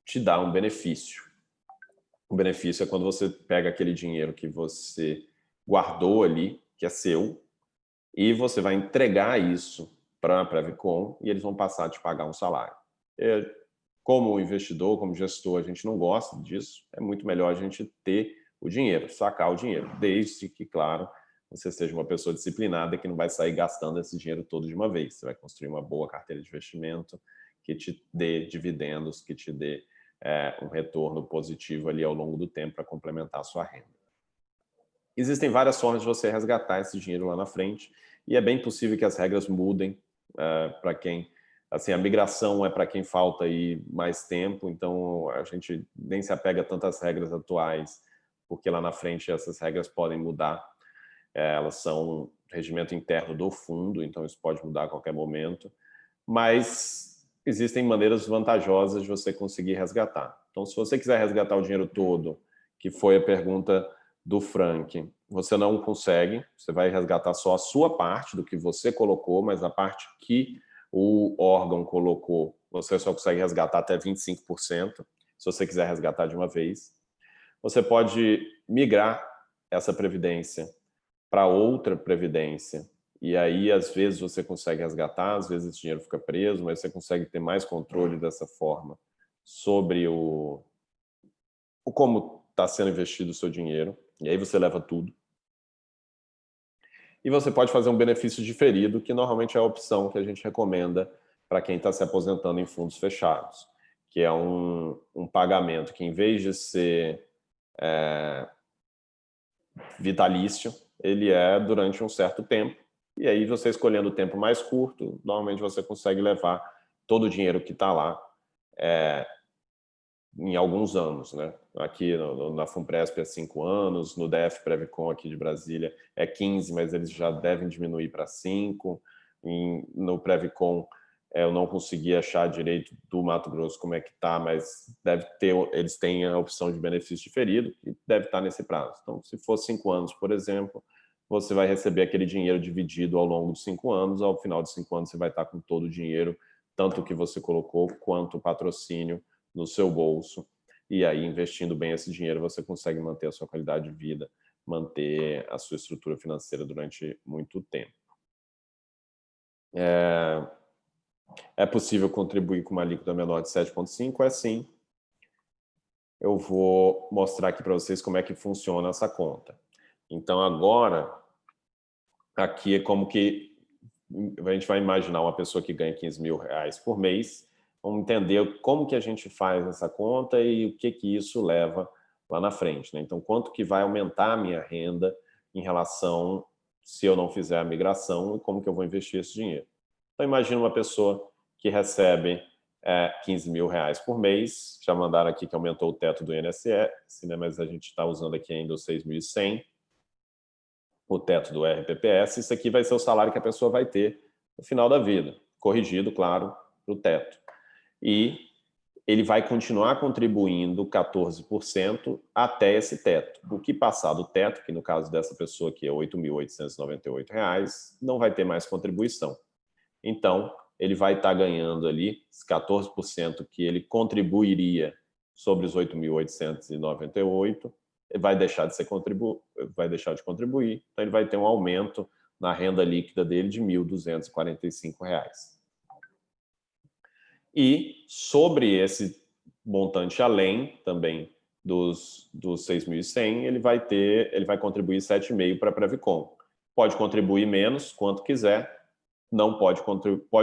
te dar um benefício. O benefício é quando você pega aquele dinheiro que você guardou ali, que é seu, e você vai entregar isso para a Previcon e eles vão passar a te pagar um salário. Como investidor, como gestor, a gente não gosta disso. É muito melhor a gente ter o dinheiro, sacar o dinheiro, desde que, claro, você seja uma pessoa disciplinada que não vai sair gastando esse dinheiro todo de uma vez. Você vai construir uma boa carteira de investimento que te dê dividendos, que te dê um retorno positivo ali ao longo do tempo para complementar a sua renda. Existem várias formas de você resgatar esse dinheiro lá na frente e é bem possível que as regras mudem para quem... Assim, a migração é para quem falta aí mais tempo, então a gente nem se apega tanto às regras atuais, porque lá na frente essas regras podem mudar. Elas são regimento interno do fundo, então isso pode mudar a qualquer momento, mas existem maneiras vantajosas de você conseguir resgatar. Então, se você quiser resgatar o dinheiro todo, que foi a pergunta do Frank, você não consegue, você vai resgatar só a sua parte do que você colocou, mas a parte que o órgão colocou, você só consegue resgatar até 25%. se você quiser resgatar de uma vez. Você pode migrar essa previdência para outra previdência, e aí, às vezes, você consegue resgatar, às vezes esse dinheiro fica preso, mas você consegue ter mais controle dessa forma sobre o como está sendo investido o seu dinheiro, e aí você leva tudo. E você pode fazer um benefício diferido, que normalmente é a opção que a gente recomenda para quem está se aposentando em fundos fechados, que é um pagamento que, em vez de ser vitalício, ele é durante um certo tempo. E aí, você escolhendo o tempo mais curto, normalmente você consegue levar todo o dinheiro que está lá em alguns anos, né? Aqui na Funpresp é 5 anos, no DF Previcon aqui de Brasília é 15, mas eles já devem diminuir para 5. No Previcon eu não consegui achar direito do Mato Grosso como é que está, mas deve ter, eles têm a opção de benefício diferido e deve estar nesse prazo. Então, se for 5 anos, por exemplo, você vai receber aquele dinheiro dividido ao longo dos 5 anos, ao final de 5 anos você vai estar com todo o dinheiro, tanto o que você colocou quanto o patrocínio, no seu bolso, e aí, investindo bem esse dinheiro, você consegue manter a sua qualidade de vida, manter a sua estrutura financeira durante muito tempo. É possível contribuir com uma alíquota menor de 7,5%? É sim. Eu vou mostrar aqui para vocês como é que funciona essa conta. Então, agora, aqui é como que a gente vai imaginar uma pessoa que ganha R$15.000 por mês. Vamos entender como que a gente faz essa conta e o que isso leva lá na frente, né? Então, quanto que vai aumentar a minha renda em relação se eu não fizer a migração e como que eu vou investir esse dinheiro. Então, imagina uma pessoa que recebe R$15.000 por mês. Já mandaram aqui que aumentou o teto do INSS, né? Mas a gente está usando aqui ainda os 6.100. O teto do RPPS, isso aqui vai ser o salário que a pessoa vai ter no final da vida, corrigido, claro, para o teto. E ele vai continuar contribuindo 14% até esse teto. O que passar do teto, que no caso dessa pessoa aqui é R$ 8.898, não vai ter mais contribuição. Então, ele vai estar ganhando ali 14% que ele contribuiria sobre os 8.898, vai deixar de contribuir, então ele vai ter um aumento na renda líquida dele de R$ 1.245. E sobre esse montante além também dos 6.100, ele vai contribuir 7,5% para a Previcon. Pode contribuir menos, quanto quiser, não pode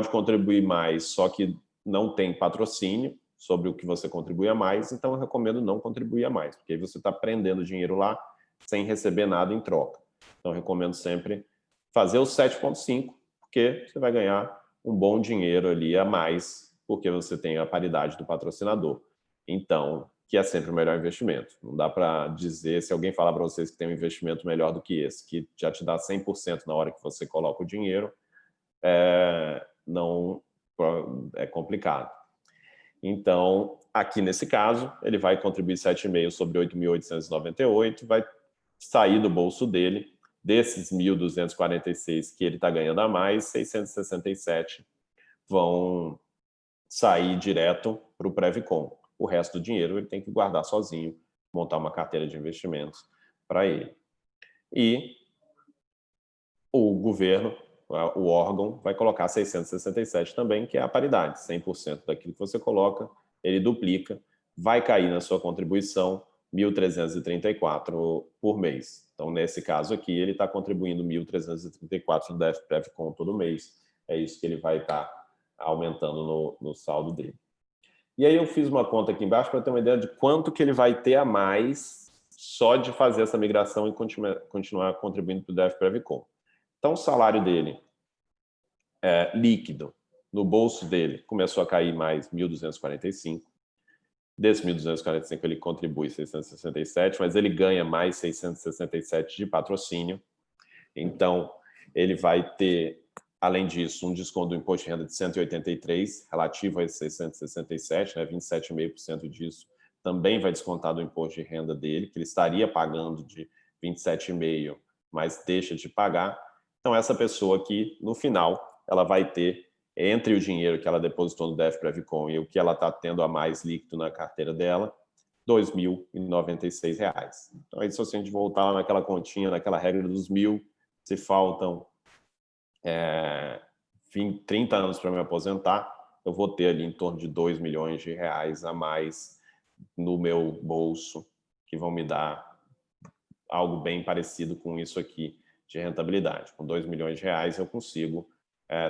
contribuir mais, só que não tem patrocínio sobre o que você contribui a mais, então eu recomendo não contribuir a mais, porque aí você está prendendo dinheiro lá sem receber nada em troca. Então eu recomendo sempre fazer os 7,5, porque você vai ganhar um bom dinheiro ali a mais, porque você tem a paridade do patrocinador. Então, que é sempre o melhor investimento. Não dá para dizer, se alguém falar para vocês que tem um investimento melhor do que esse, que já te dá 100% na hora que você coloca o dinheiro, não é complicado. Então, aqui nesse caso, ele vai contribuir 7,5 sobre 8.898, vai sair do bolso dele, desses 1.246 que ele está ganhando a mais, 667 vão sair direto para o Previcon. O resto do dinheiro ele tem que guardar sozinho, montar uma carteira de investimentos para ele. E o governo, o órgão, vai colocar 667 também, que é a paridade. 100% daquilo que você coloca, ele duplica, vai cair na sua contribuição 1.334 por mês. Então, nesse caso aqui, ele está contribuindo 1.334 no DF Previcon todo mês. É isso que ele vai estar aumentando no saldo dele. E aí eu fiz uma conta aqui embaixo para ter uma ideia de quanto que ele vai ter a mais só de fazer essa migração e continuar contribuindo para o DF Previcon. Então, o salário dele líquido no bolso dele começou a cair mais 1.245. Desse 1.245 ele contribui 667, mas ele ganha mais 667 de patrocínio. Então, ele vai ter, além disso, um desconto do imposto de renda de 183, relativo a esse 667, né, 27,5% disso também vai descontar do imposto de renda dele, que ele estaria pagando de 27,5%, mas deixa de pagar. Então, essa pessoa aqui, no final, ela vai ter entre o dinheiro que ela depositou no DF Previcon e o que ela está tendo a mais líquido na carteira dela, R$ 2.096. Então, aí, se a gente voltar lá naquela continha, naquela regra dos 1.000, se faltam 30 anos para me aposentar, eu vou ter ali em torno de R$ 2 milhões a mais no meu bolso, que vão me dar algo bem parecido com isso aqui de rentabilidade. Com R$ 2 milhões eu consigo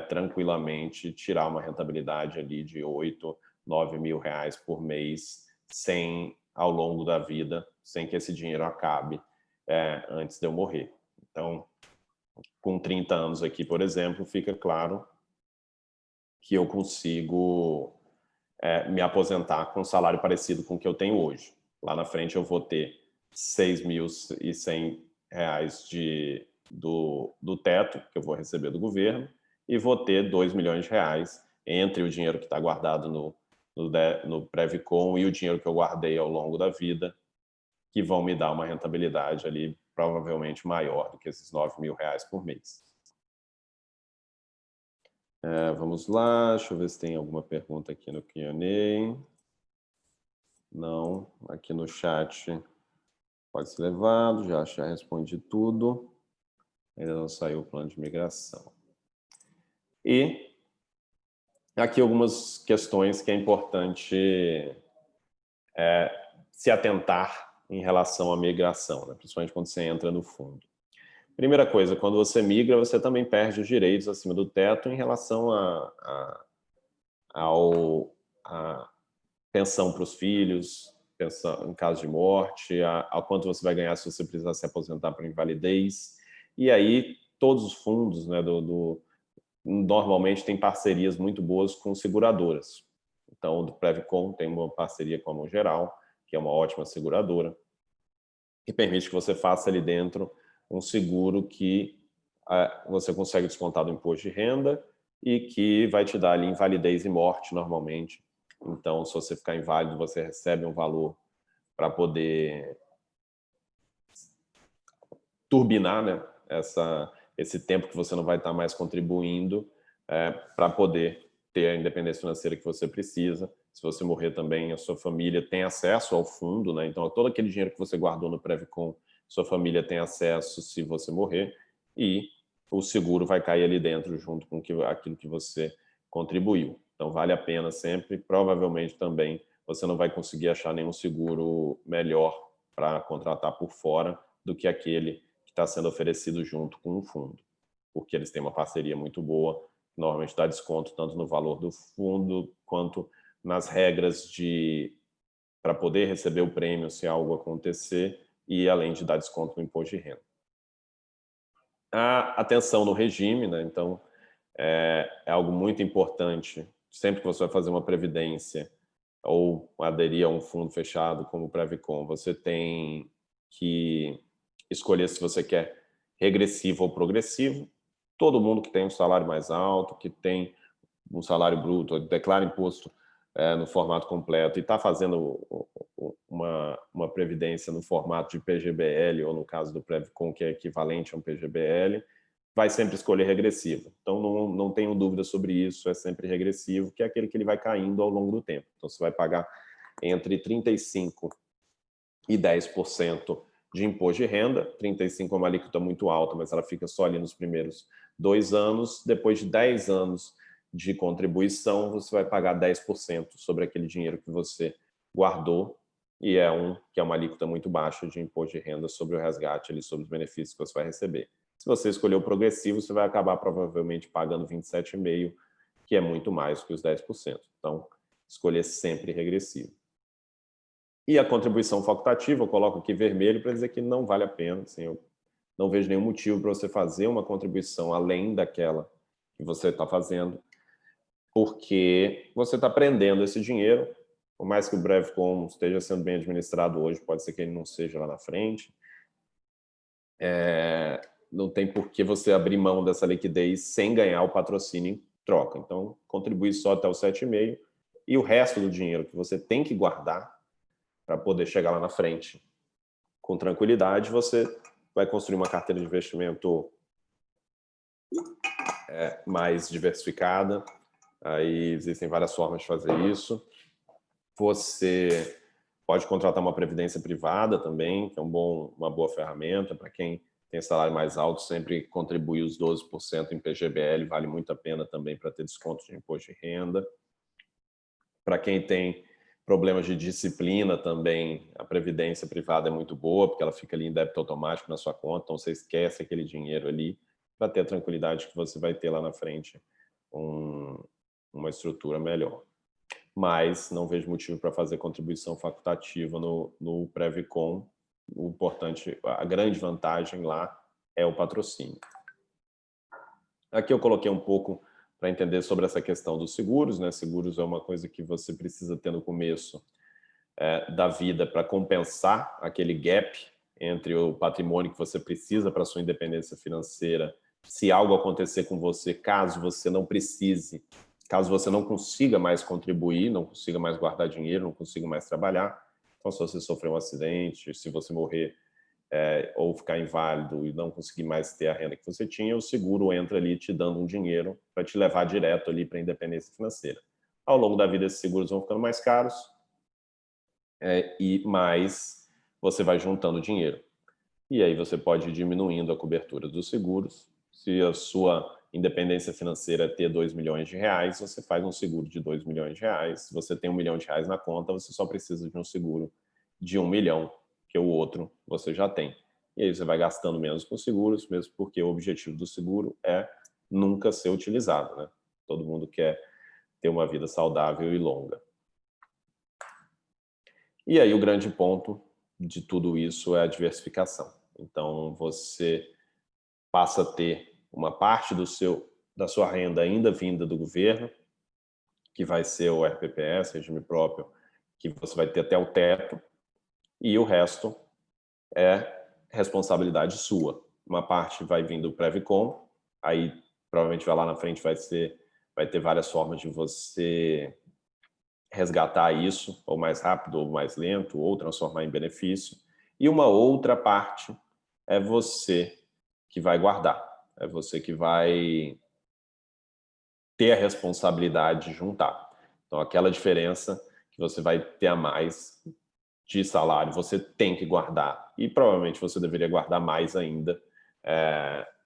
tranquilamente tirar uma rentabilidade ali de 8, 9 mil reais por mês, sem, ao longo da vida, sem que esse dinheiro acabe antes de eu morrer. Então, com 30 anos aqui, por exemplo, fica claro que eu consigo me aposentar com um salário parecido com o que eu tenho hoje. Lá na frente eu vou ter R$ 6.100 do teto que eu vou receber do governo e vou ter R$ 2 milhões entre o dinheiro que está guardado no Previcon e o dinheiro que eu guardei ao longo da vida, que vão me dar uma rentabilidade ali provavelmente maior do que esses R$ 9 mil por mês. Vamos lá, deixa eu ver se tem alguma pergunta aqui no Q&A. Não, aqui no chat pode ser levado, já respondi tudo. Ainda não saiu o plano de migração. E aqui algumas questões que é importante se atentar em relação à migração, né? Principalmente quando você entra no fundo. Primeira coisa, quando você migra, você também perde os direitos acima do teto em relação à pensão para os filhos, pensão em caso de morte, a quanto você vai ganhar se você precisar se aposentar por invalidez. E aí, todos os fundos, né, normalmente tem parcerias muito boas com seguradoras. Então, o Previcon tem uma parceria com a Mão Geral, que é uma ótima seguradora, que permite que você faça ali dentro um seguro que você consegue descontar do imposto de renda e que vai te dar ali invalidez e morte normalmente. Então, se você ficar inválido, você recebe um valor para poder turbinar, né, esse tempo que você não vai estar mais contribuindo para poder ter a independência financeira que você precisa. Se você morrer também, a sua família tem acesso ao fundo, né? Então, todo aquele dinheiro que você guardou no Previcon, sua família tem acesso se você morrer, e o seguro vai cair ali dentro junto com aquilo que você contribuiu. Então, vale a pena sempre. Provavelmente também você não vai conseguir achar nenhum seguro melhor para contratar por fora do que aquele que está sendo oferecido junto com o fundo, porque eles têm uma parceria muito boa, normalmente dá desconto tanto no valor do fundo quanto nas regras para poder receber o prêmio se algo acontecer, e além de dar desconto no imposto de renda. A atenção no regime, né? Então, é algo muito importante. Sempre que você vai fazer uma previdência ou aderir a um fundo fechado como o Previcon, você tem que escolher se você quer regressivo ou progressivo. Todo mundo que tem um salário mais alto, que tem um salário bruto, declara imposto no formato completo e está fazendo uma previdência no formato de PGBL, ou no caso do Previcon, que é equivalente a um PGBL, vai sempre escolher regressivo. Então, não tenho dúvida sobre isso, é sempre regressivo, que é aquele que ele vai caindo ao longo do tempo. Então, você vai pagar entre 35% e 10% de imposto de renda. 35% é uma alíquota muito alta, mas ela fica só ali nos primeiros 2 anos. Depois de 10 anos de contribuição, você vai pagar 10% sobre aquele dinheiro que você guardou, e que é uma alíquota muito baixa de imposto de renda sobre o resgate, ali, sobre os benefícios que você vai receber. Se você escolher o progressivo, você vai acabar provavelmente pagando 27,5%, que é muito mais que os 10%. Então, escolher sempre regressivo. E a contribuição facultativa, eu coloco aqui vermelho para dizer que não vale a pena. Assim, eu não vejo nenhum motivo para você fazer uma contribuição além daquela que você está fazendo, porque você está prendendo esse dinheiro. Por mais que o Previcon esteja sendo bem administrado hoje, pode ser que ele não seja lá na frente. Não tem por que você abrir mão dessa liquidez sem ganhar o patrocínio em troca. Então, contribui só até o 7,5%, e o resto do dinheiro que você tem que guardar para poder chegar lá na frente com tranquilidade, você vai construir uma carteira de investimento mais diversificada, Aí existem várias formas de fazer isso. Você pode contratar uma previdência privada também, que é uma boa ferramenta. Para quem tem salário mais alto, sempre contribuir os 12% em PGBL vale muito a pena também para ter desconto de imposto de renda. Para quem tem problemas de disciplina também, a previdência privada é muito boa, porque ela fica ali em débito automático na sua conta, então você esquece aquele dinheiro ali para ter a tranquilidade que você vai ter lá na frente uma estrutura melhor. Mas não vejo motivo para fazer contribuição facultativa no Previcon. O importante, a grande vantagem lá é o patrocínio. Aqui eu coloquei um pouco para entender sobre essa questão dos seguros, né? Seguros é uma coisa que você precisa ter no começo da vida para compensar aquele gap entre o patrimônio que você precisa para sua independência financeira, se algo acontecer com você, caso você não precise, caso você não consiga mais contribuir, não consiga mais guardar dinheiro, não consiga mais trabalhar. Então, se você sofrer um acidente, se você morrer ou ficar inválido e não conseguir mais ter a renda que você tinha, o seguro entra ali te dando um dinheiro para te levar direto ali para a independência financeira. Ao longo da vida, esses seguros vão ficando mais caros e mais você vai juntando dinheiro. E aí você pode ir diminuindo a cobertura dos seguros. Se a sua independência financeira é ter 2 milhões de reais, você faz um seguro de 2 milhões de reais. Se você tem 1 milhão de reais na conta, você só precisa de um seguro de 1 milhão, que o outro você já tem. E aí você vai gastando menos com seguros, mesmo porque o objetivo do seguro é nunca ser utilizado, né? Todo mundo quer ter uma vida saudável e longa. E aí o grande ponto de tudo isso é a diversificação. Então, você passa a ter uma parte da sua renda ainda vinda do governo, que vai ser o RPPS, regime próprio, que você vai ter até o teto, e o resto é responsabilidade sua. Uma parte vai vir do Previcon, aí provavelmente vai lá na frente vai ter várias formas de você resgatar isso, ou mais rápido, ou mais lento, ou transformar em benefício. E uma outra parte é você que vai guardar. É você que vai ter a responsabilidade de juntar. Então, aquela diferença que você vai ter a mais de salário, você tem que guardar. E provavelmente você deveria guardar mais ainda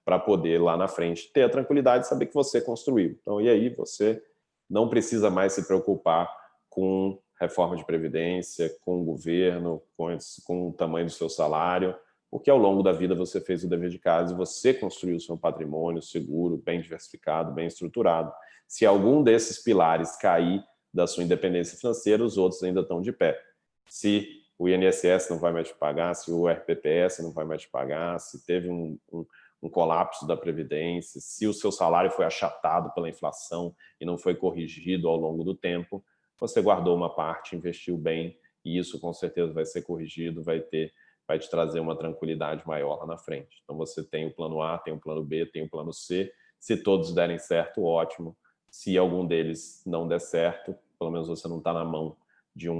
para poder, lá na frente, ter a tranquilidade de saber que você construiu. Então, e aí você não precisa mais se preocupar com reforma de previdência, com o governo, com o tamanho do seu salário, porque ao longo da vida você fez o dever de casa e você construiu o seu patrimônio seguro, bem diversificado, bem estruturado. Se algum desses pilares cair da sua independência financeira, os outros ainda estão de pé. Se o INSS não vai mais te pagar, se o RPPS não vai mais te pagar, se teve um colapso da Previdência, se o seu salário foi achatado pela inflação e não foi corrigido ao longo do tempo, você guardou uma parte, investiu bem, e isso com certeza vai ser corrigido, vai te trazer uma tranquilidade maior lá na frente. Então você tem o plano A, tem o plano B, tem o plano C. Se todos derem certo, ótimo. Se algum deles não der certo, pelo menos você não está na mão de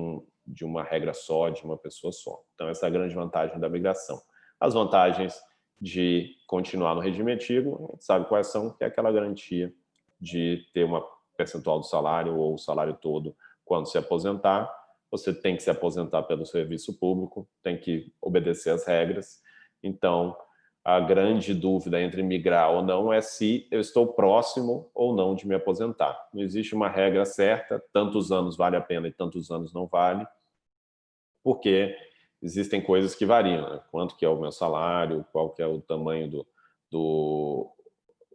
uma regra só, de uma pessoa só. Então essa é a grande vantagem da migração. As vantagens de continuar no regime antigo, a gente sabe quais são, que é aquela garantia de ter uma percentual do salário ou o salário todo quando se aposentar. Você tem que se aposentar pelo serviço público, tem que obedecer às regras. Então, a grande dúvida entre migrar ou não é se eu estou próximo ou não de me aposentar. Não existe uma regra certa, tantos anos vale a pena e tantos anos não vale, porque existem coisas que variam, né? Quanto que é o meu salário, qual que é o tamanho do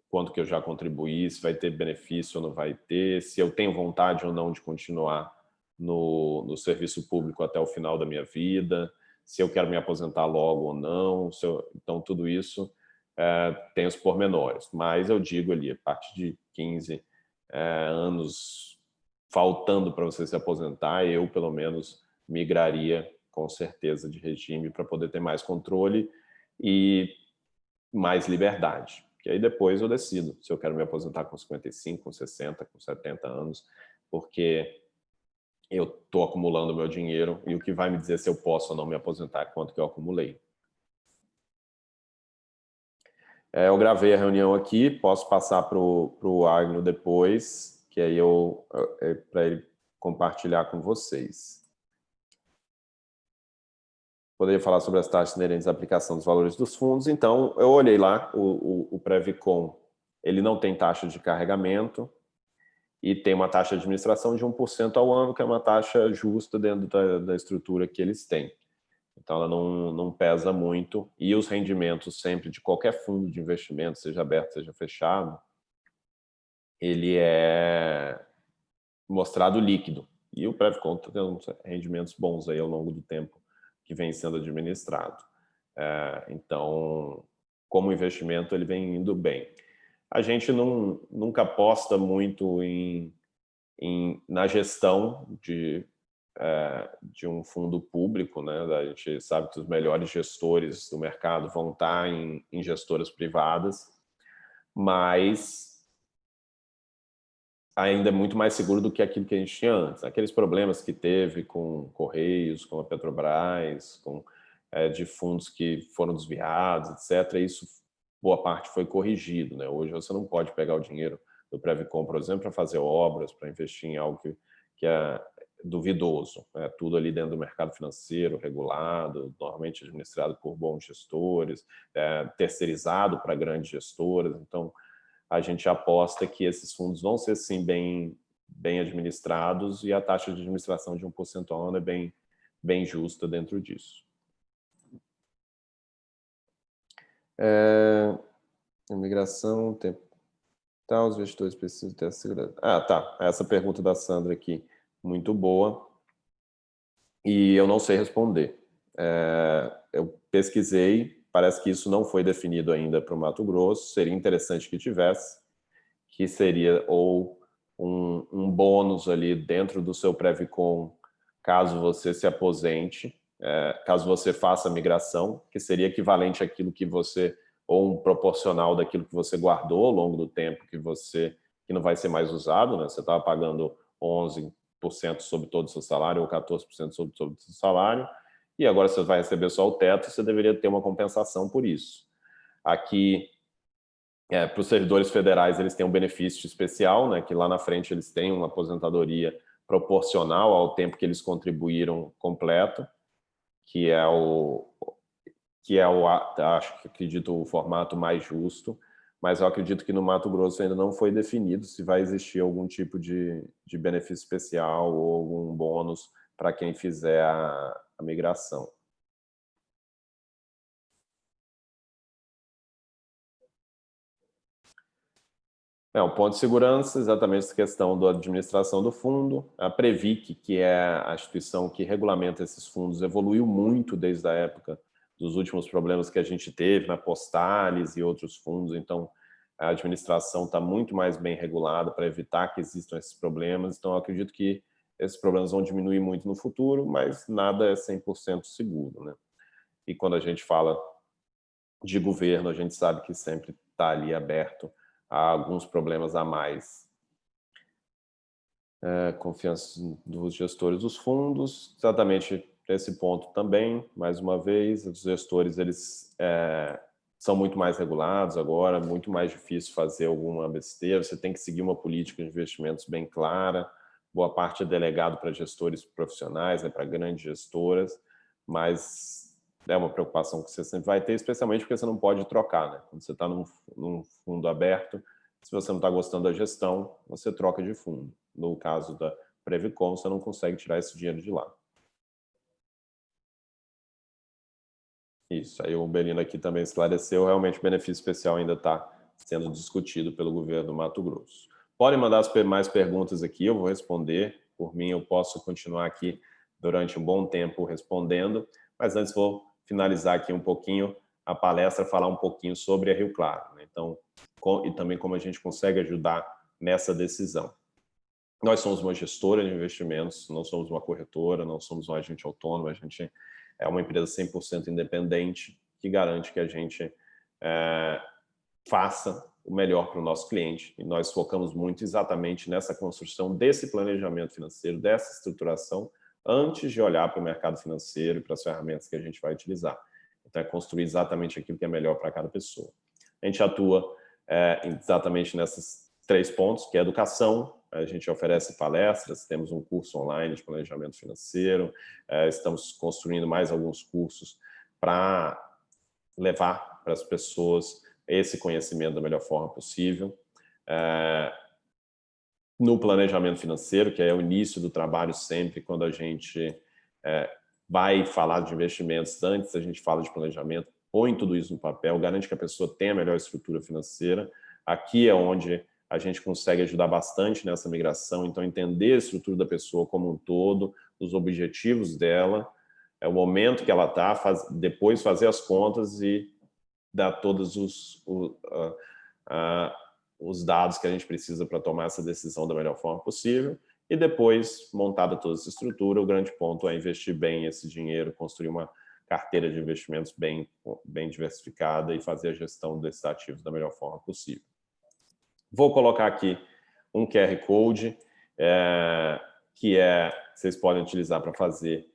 quanto que eu já contribuí, se vai ter benefício ou não vai ter, se eu tenho vontade ou não de continuar no serviço público até o final da minha vida, se eu quero me aposentar logo ou não. Então, tudo isso tem os pormenores. Mas eu digo ali, a partir de 15 anos faltando para você se aposentar, eu, pelo menos, migraria com certeza de regime para poder ter mais controle e mais liberdade. Que aí depois eu decido se eu quero me aposentar com 55, com 60, com 70 anos, porque eu estou acumulando meu dinheiro e o que vai me dizer se eu posso ou não me aposentar é quanto que eu acumulei. Eu gravei a reunião aqui, posso passar para o Agno depois, que aí para ele compartilhar com vocês. Poderia falar sobre as taxas inerentes à aplicação dos valores dos fundos. Então, eu olhei lá, o Previcon, ele não tem taxa de carregamento e tem uma taxa de administração de 1% ao ano, que é uma taxa justa dentro da estrutura que eles têm. Então, ela não pesa muito. E os rendimentos sempre de qualquer fundo de investimento, seja aberto, seja fechado, ele é mostrado líquido. E o Previcon tem uns rendimentos bons aí ao longo do tempo que vem sendo administrado. Então, como investimento, ele vem indo bem. A gente nunca aposta muito na gestão de um fundo público, né? A gente sabe que os melhores gestores do mercado vão estar em gestoras privadas, mas ainda é muito mais seguro do que aquilo que a gente tinha antes. Aqueles problemas que teve com Correios, com a Petrobras, de fundos que foram desviados, etc., isso, boa parte foi corrigido, né? Hoje você não pode pegar o dinheiro do Previcon, por exemplo, para fazer obras, para investir em algo que é duvidoso. É tudo ali dentro do mercado financeiro, regulado, normalmente administrado por bons gestores, terceirizado para grandes gestoras. Então, a gente aposta que esses fundos vão ser, sim, bem administrados e a taxa de administração de 1% ao ano é bem justa dentro disso. Imigração, tempo. Tá, os investidores precisam ter a segurança. Tá. Essa pergunta da Sandra aqui, muito boa. E eu não sei responder. Eu pesquisei, parece que isso não foi definido ainda para o Mato Grosso. Seria interessante que tivesse, que seria ou um bônus ali dentro do seu Previcon, caso você se aposente, caso você faça a migração, que seria equivalente àquilo que você, ou um proporcional daquilo que você guardou ao longo do tempo que não vai ser mais usado, né? Você estava pagando 11% sobre todo o seu salário ou 14% sobre todo o seu salário, e agora você vai receber só o teto, você deveria ter uma compensação por isso. Aqui, para os servidores federais, eles têm um benefício especial, né, que lá na frente eles têm uma aposentadoria proporcional ao tempo que eles contribuíram completo, que é acredito, o formato mais justo, mas eu acredito que no Mato Grosso ainda não foi definido se vai existir algum tipo de benefício especial ou algum bônus para quem fizer a migração. O ponto de segurança, exatamente essa questão da administração do fundo. A Previc, que é a instituição que regulamenta esses fundos, evoluiu muito desde a época dos últimos problemas que a gente teve na Postales e outros fundos. Então, a administração está muito mais bem regulada para evitar que existam esses problemas. Então, eu acredito que esses problemas vão diminuir muito no futuro, mas nada é 100% seguro, né? E quando a gente fala de governo, a gente sabe que sempre está ali aberto a alguns problemas a mais. Confiança dos gestores dos fundos, exatamente esse ponto também, mais uma vez, os gestores eles são muito mais regulados agora, muito mais difícil fazer alguma besteira, você tem que seguir uma política de investimentos bem clara, boa parte é delegado para gestores profissionais, né, para grandes gestoras, mas é uma preocupação que você sempre vai ter, especialmente porque você não pode trocar, né? Quando você está num fundo aberto, se você não está gostando da gestão, você troca de fundo. No caso da Previcon, você não consegue tirar esse dinheiro de lá. Isso, aí o Belino aqui também esclareceu, realmente o benefício especial ainda está sendo discutido pelo governo do Mato Grosso. Podem mandar mais perguntas aqui, eu vou responder. Por mim, eu posso continuar aqui durante um bom tempo respondendo, mas antes vou finalizar aqui um pouquinho a palestra, falar um pouquinho sobre a Rio Claro, né? Então, e também como a gente consegue ajudar nessa decisão. Nós somos uma gestora de investimentos, não somos uma corretora, não somos um agente autônomo, a gente é uma empresa 100% independente que garante que a gente faça o melhor para o nosso cliente. E nós focamos muito exatamente nessa construção desse planejamento financeiro, dessa estruturação, antes de olhar para o mercado financeiro e para as ferramentas que a gente vai utilizar. Então, é construir exatamente aquilo que é melhor para cada pessoa. A gente atua exatamente nesses 3 pontos, que é educação, a gente oferece palestras, temos um curso online de planejamento financeiro, estamos construindo mais alguns cursos para levar para as pessoas esse conhecimento da melhor forma possível. No planejamento financeiro, que é o início do trabalho sempre, quando a gente vai falar de investimentos, antes a gente fala de planejamento, põe tudo isso no papel, garante que a pessoa tenha a melhor estrutura financeira. Aqui é onde a gente consegue ajudar bastante nessa migração, então entender a estrutura da pessoa como um todo, os objetivos dela, o momento que ela está, depois fazer as contas e dar todos os dados que a gente precisa para tomar essa decisão da melhor forma possível. E depois, montada toda essa estrutura, o grande ponto é investir bem esse dinheiro, construir uma carteira de investimentos bem diversificada e fazer a gestão desses ativos da melhor forma possível. Vou colocar aqui um QR Code, que vocês podem utilizar para fazer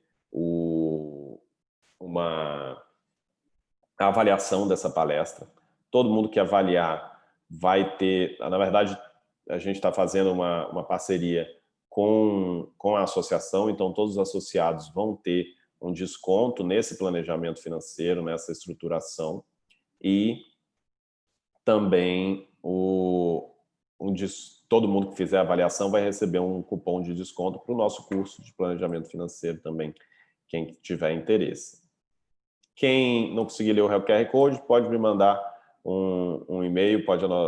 a avaliação dessa palestra. Todo mundo que avaliar vai ter... Na verdade, a gente está fazendo uma parceria com a associação, então todos os associados vão ter um desconto nesse planejamento financeiro, nessa estruturação, e também todo mundo que fizer a avaliação vai receber um cupom de desconto para o nosso curso de planejamento financeiro também, quem tiver interesse. Quem não conseguir ler o QR Code pode me mandar um e-mail,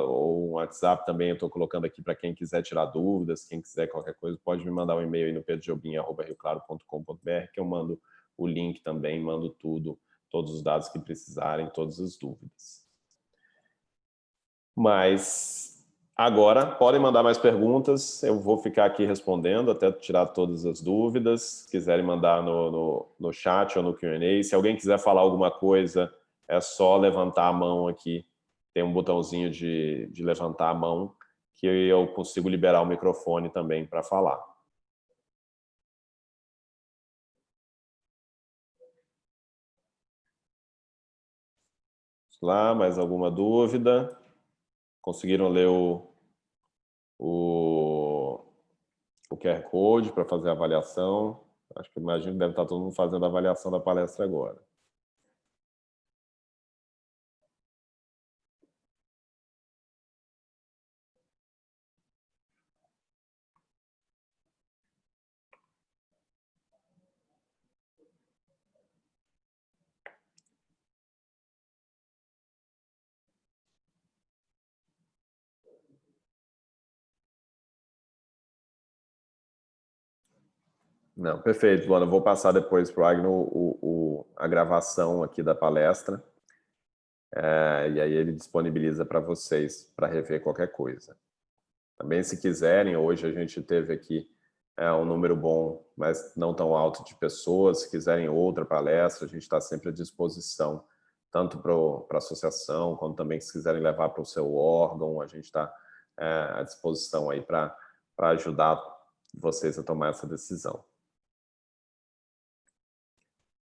ou um WhatsApp também, eu estou colocando aqui para quem quiser tirar dúvidas, quem quiser qualquer coisa, pode me mandar um e-mail aí no pedrojobim@rioclaro.com.br, que eu mando o link também, mando todos os dados que precisarem, todas as dúvidas. Mas agora podem mandar mais perguntas, eu vou ficar aqui respondendo até tirar todas as dúvidas. Se quiserem mandar no chat ou no Q&A, se alguém quiser falar alguma coisa, é só levantar a mão aqui. Tem um botãozinho de levantar a mão que eu consigo liberar o microfone também para falar. Vamos lá, mais alguma dúvida? Conseguiram ler o QR Code para fazer a avaliação? Acho que imagino que deve estar todo mundo fazendo a avaliação da palestra agora. Não, perfeito, Luana. Eu vou passar depois para o Agno a gravação aqui da palestra. E aí ele disponibiliza para vocês para rever qualquer coisa. Também, se quiserem, hoje a gente teve aqui um número bom, mas não tão alto de pessoas. Se quiserem outra palestra, a gente está sempre à disposição, tanto para a associação, quanto também se quiserem levar para o seu órgão, a gente está à disposição aí para ajudar vocês a tomar essa decisão.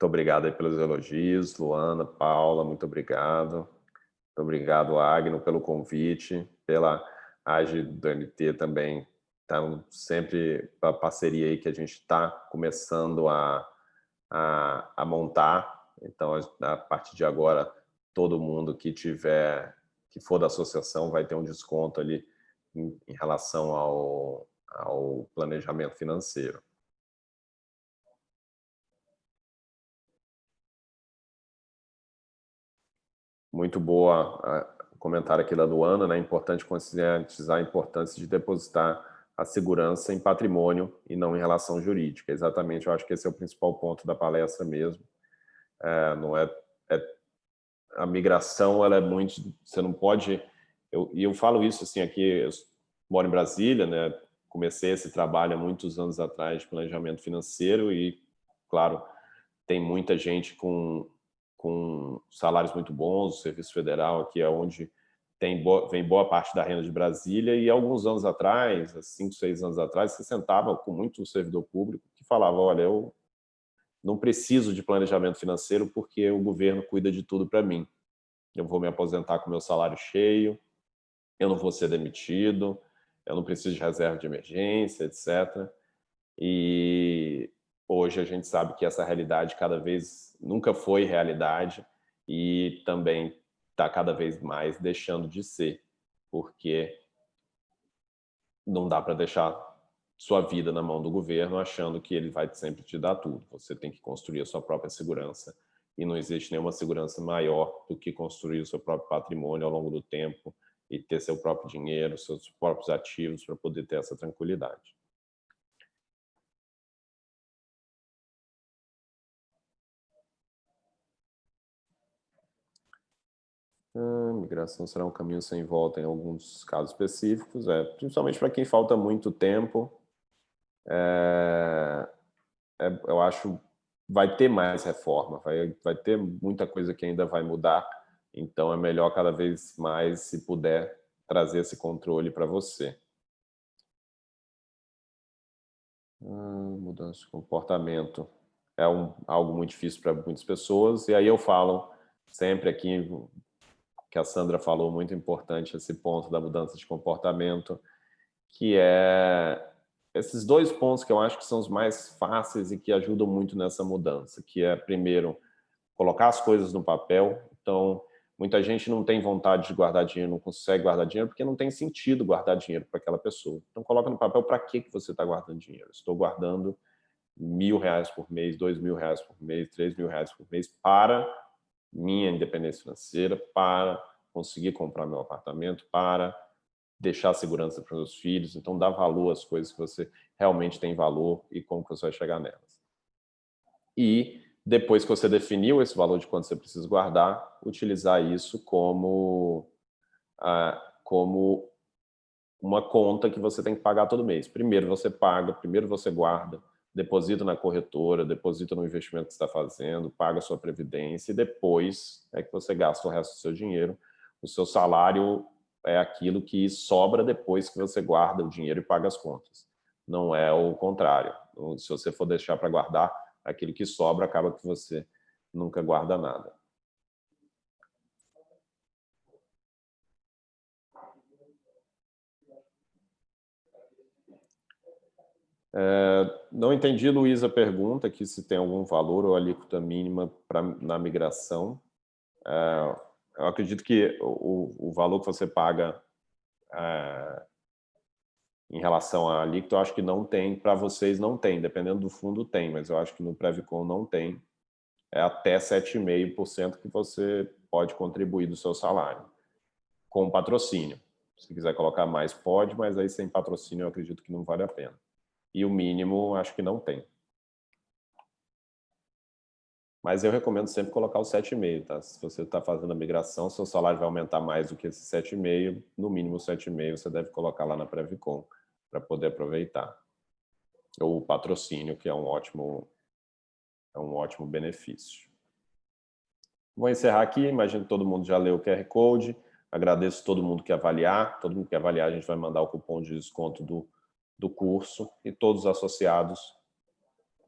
Muito obrigado aí pelos elogios, Luana, Paula, muito obrigado. Muito obrigado, Agno, pelo convite, pela AGE do MT também. Então, sempre a parceria aí que a gente está começando a montar. Então, a partir de agora, todo mundo que for da associação vai ter um desconto ali em relação ao planejamento financeiro. Muito boa o comentário aqui da Luana, né? É importante conscientizar a importância de depositar a segurança em patrimônio e não em relação jurídica. Exatamente, eu acho que esse é o principal ponto da palestra mesmo. A migração, ela é muito... Você não pode... eu falo isso assim aqui, eu moro em Brasília, né? Comecei esse trabalho há muitos anos atrás de planejamento financeiro e, claro, tem muita gente com salários muito bons, o Serviço Federal aqui é onde vem boa parte da renda de Brasília, e alguns anos atrás, 5, 6 anos atrás, você sentava com muito servidor público que falava, olha, eu não preciso de planejamento financeiro porque o governo cuida de tudo para mim. Eu vou me aposentar com meu salário cheio, eu não vou ser demitido, eu não preciso de reserva de emergência, etc. E hoje a gente sabe que essa realidade cada vez nunca foi realidade e também está cada vez mais deixando de ser, porque não dá para deixar sua vida na mão do governo achando que ele vai sempre te dar tudo. Você tem que construir a sua própria segurança e não existe nenhuma segurança maior do que construir o seu próprio patrimônio ao longo do tempo e ter seu próprio dinheiro, seus próprios ativos para poder ter essa tranquilidade. Migração será um caminho sem volta em alguns casos específicos, principalmente para quem falta muito tempo. Eu acho vai ter mais reforma, vai ter muita coisa que ainda vai mudar, então é melhor cada vez mais, se puder, trazer esse controle para você. Mudança de comportamento é algo muito difícil para muitas pessoas, e aí eu falo sempre aqui, que a Sandra falou, muito importante esse ponto da mudança de comportamento, que é esses dois pontos que eu acho que são os mais fáceis e que ajudam muito nessa mudança, que é, primeiro, colocar as coisas no papel. Então, muita gente não tem vontade de guardar dinheiro, não consegue guardar dinheiro, porque não tem sentido guardar dinheiro para aquela pessoa. Então, coloca no papel para que você está guardando dinheiro. Estou guardando R$1.000 por mês, R$2.000 por mês, R$3.000 por mês para minha independência financeira, para conseguir comprar meu apartamento, para deixar segurança para os meus filhos. Então, dá valor às coisas que você realmente tem valor e como que você vai chegar nelas. E depois que você definiu esse valor de quanto você precisa guardar, utilizar isso como uma conta que você tem que pagar todo mês. Primeiro você paga, primeiro você guarda, deposita na corretora, deposita no investimento que você está fazendo, paga a sua previdência e depois é que você gasta o resto do seu dinheiro. O seu salário é aquilo que sobra depois que você guarda o dinheiro e paga as contas. Não é o contrário. Se você for deixar para guardar, aquilo que sobra acaba que você nunca guarda nada. Não entendi, Luísa, a pergunta aqui, se tem algum valor ou alíquota mínima na migração. Eu acredito que o valor que você paga em relação à alíquota, eu acho que não tem, para vocês não tem, dependendo do fundo tem, mas eu acho que no Previcon não tem. É até 7,5% que você pode contribuir do seu salário, com patrocínio. Se quiser colocar mais, pode, mas aí sem patrocínio eu acredito que não vale a pena. E o mínimo, acho que não tem. Mas eu recomendo sempre colocar o 7,5, tá? Se você está fazendo a migração, seu salário vai aumentar mais do que esse 7,5, no mínimo 7,5 você deve colocar lá na Previcon para poder aproveitar. Ou o patrocínio, que é um ótimo benefício. Vou encerrar aqui, imagino que todo mundo já leu o QR Code. Agradeço todo mundo que avaliar. Todo mundo que avaliar, a gente vai mandar o cupom de desconto do curso. E todos os associados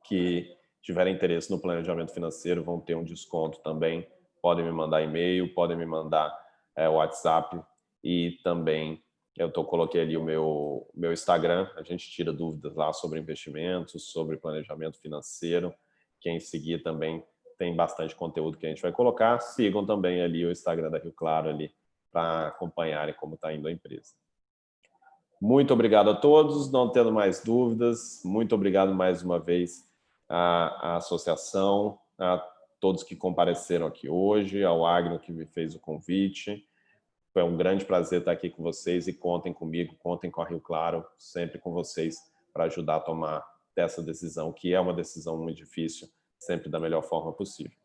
que tiverem interesse no planejamento financeiro vão ter um desconto também. Podem me mandar e-mail, podem me mandar WhatsApp e também coloquei ali o meu Instagram. A gente tira dúvidas lá sobre investimentos, sobre planejamento financeiro. Quem seguir também tem bastante conteúdo que a gente vai colocar. Sigam também ali o Instagram da Rio Claro ali para acompanharem como está indo a empresa. Muito obrigado a todos, não tendo mais dúvidas. Muito obrigado mais uma vez à associação, a todos que compareceram aqui hoje, ao Agno que me fez o convite. Foi um grande prazer estar aqui com vocês e contem comigo, contem com a Rio Claro, sempre com vocês para ajudar a tomar essa decisão, que é uma decisão muito difícil, sempre da melhor forma possível.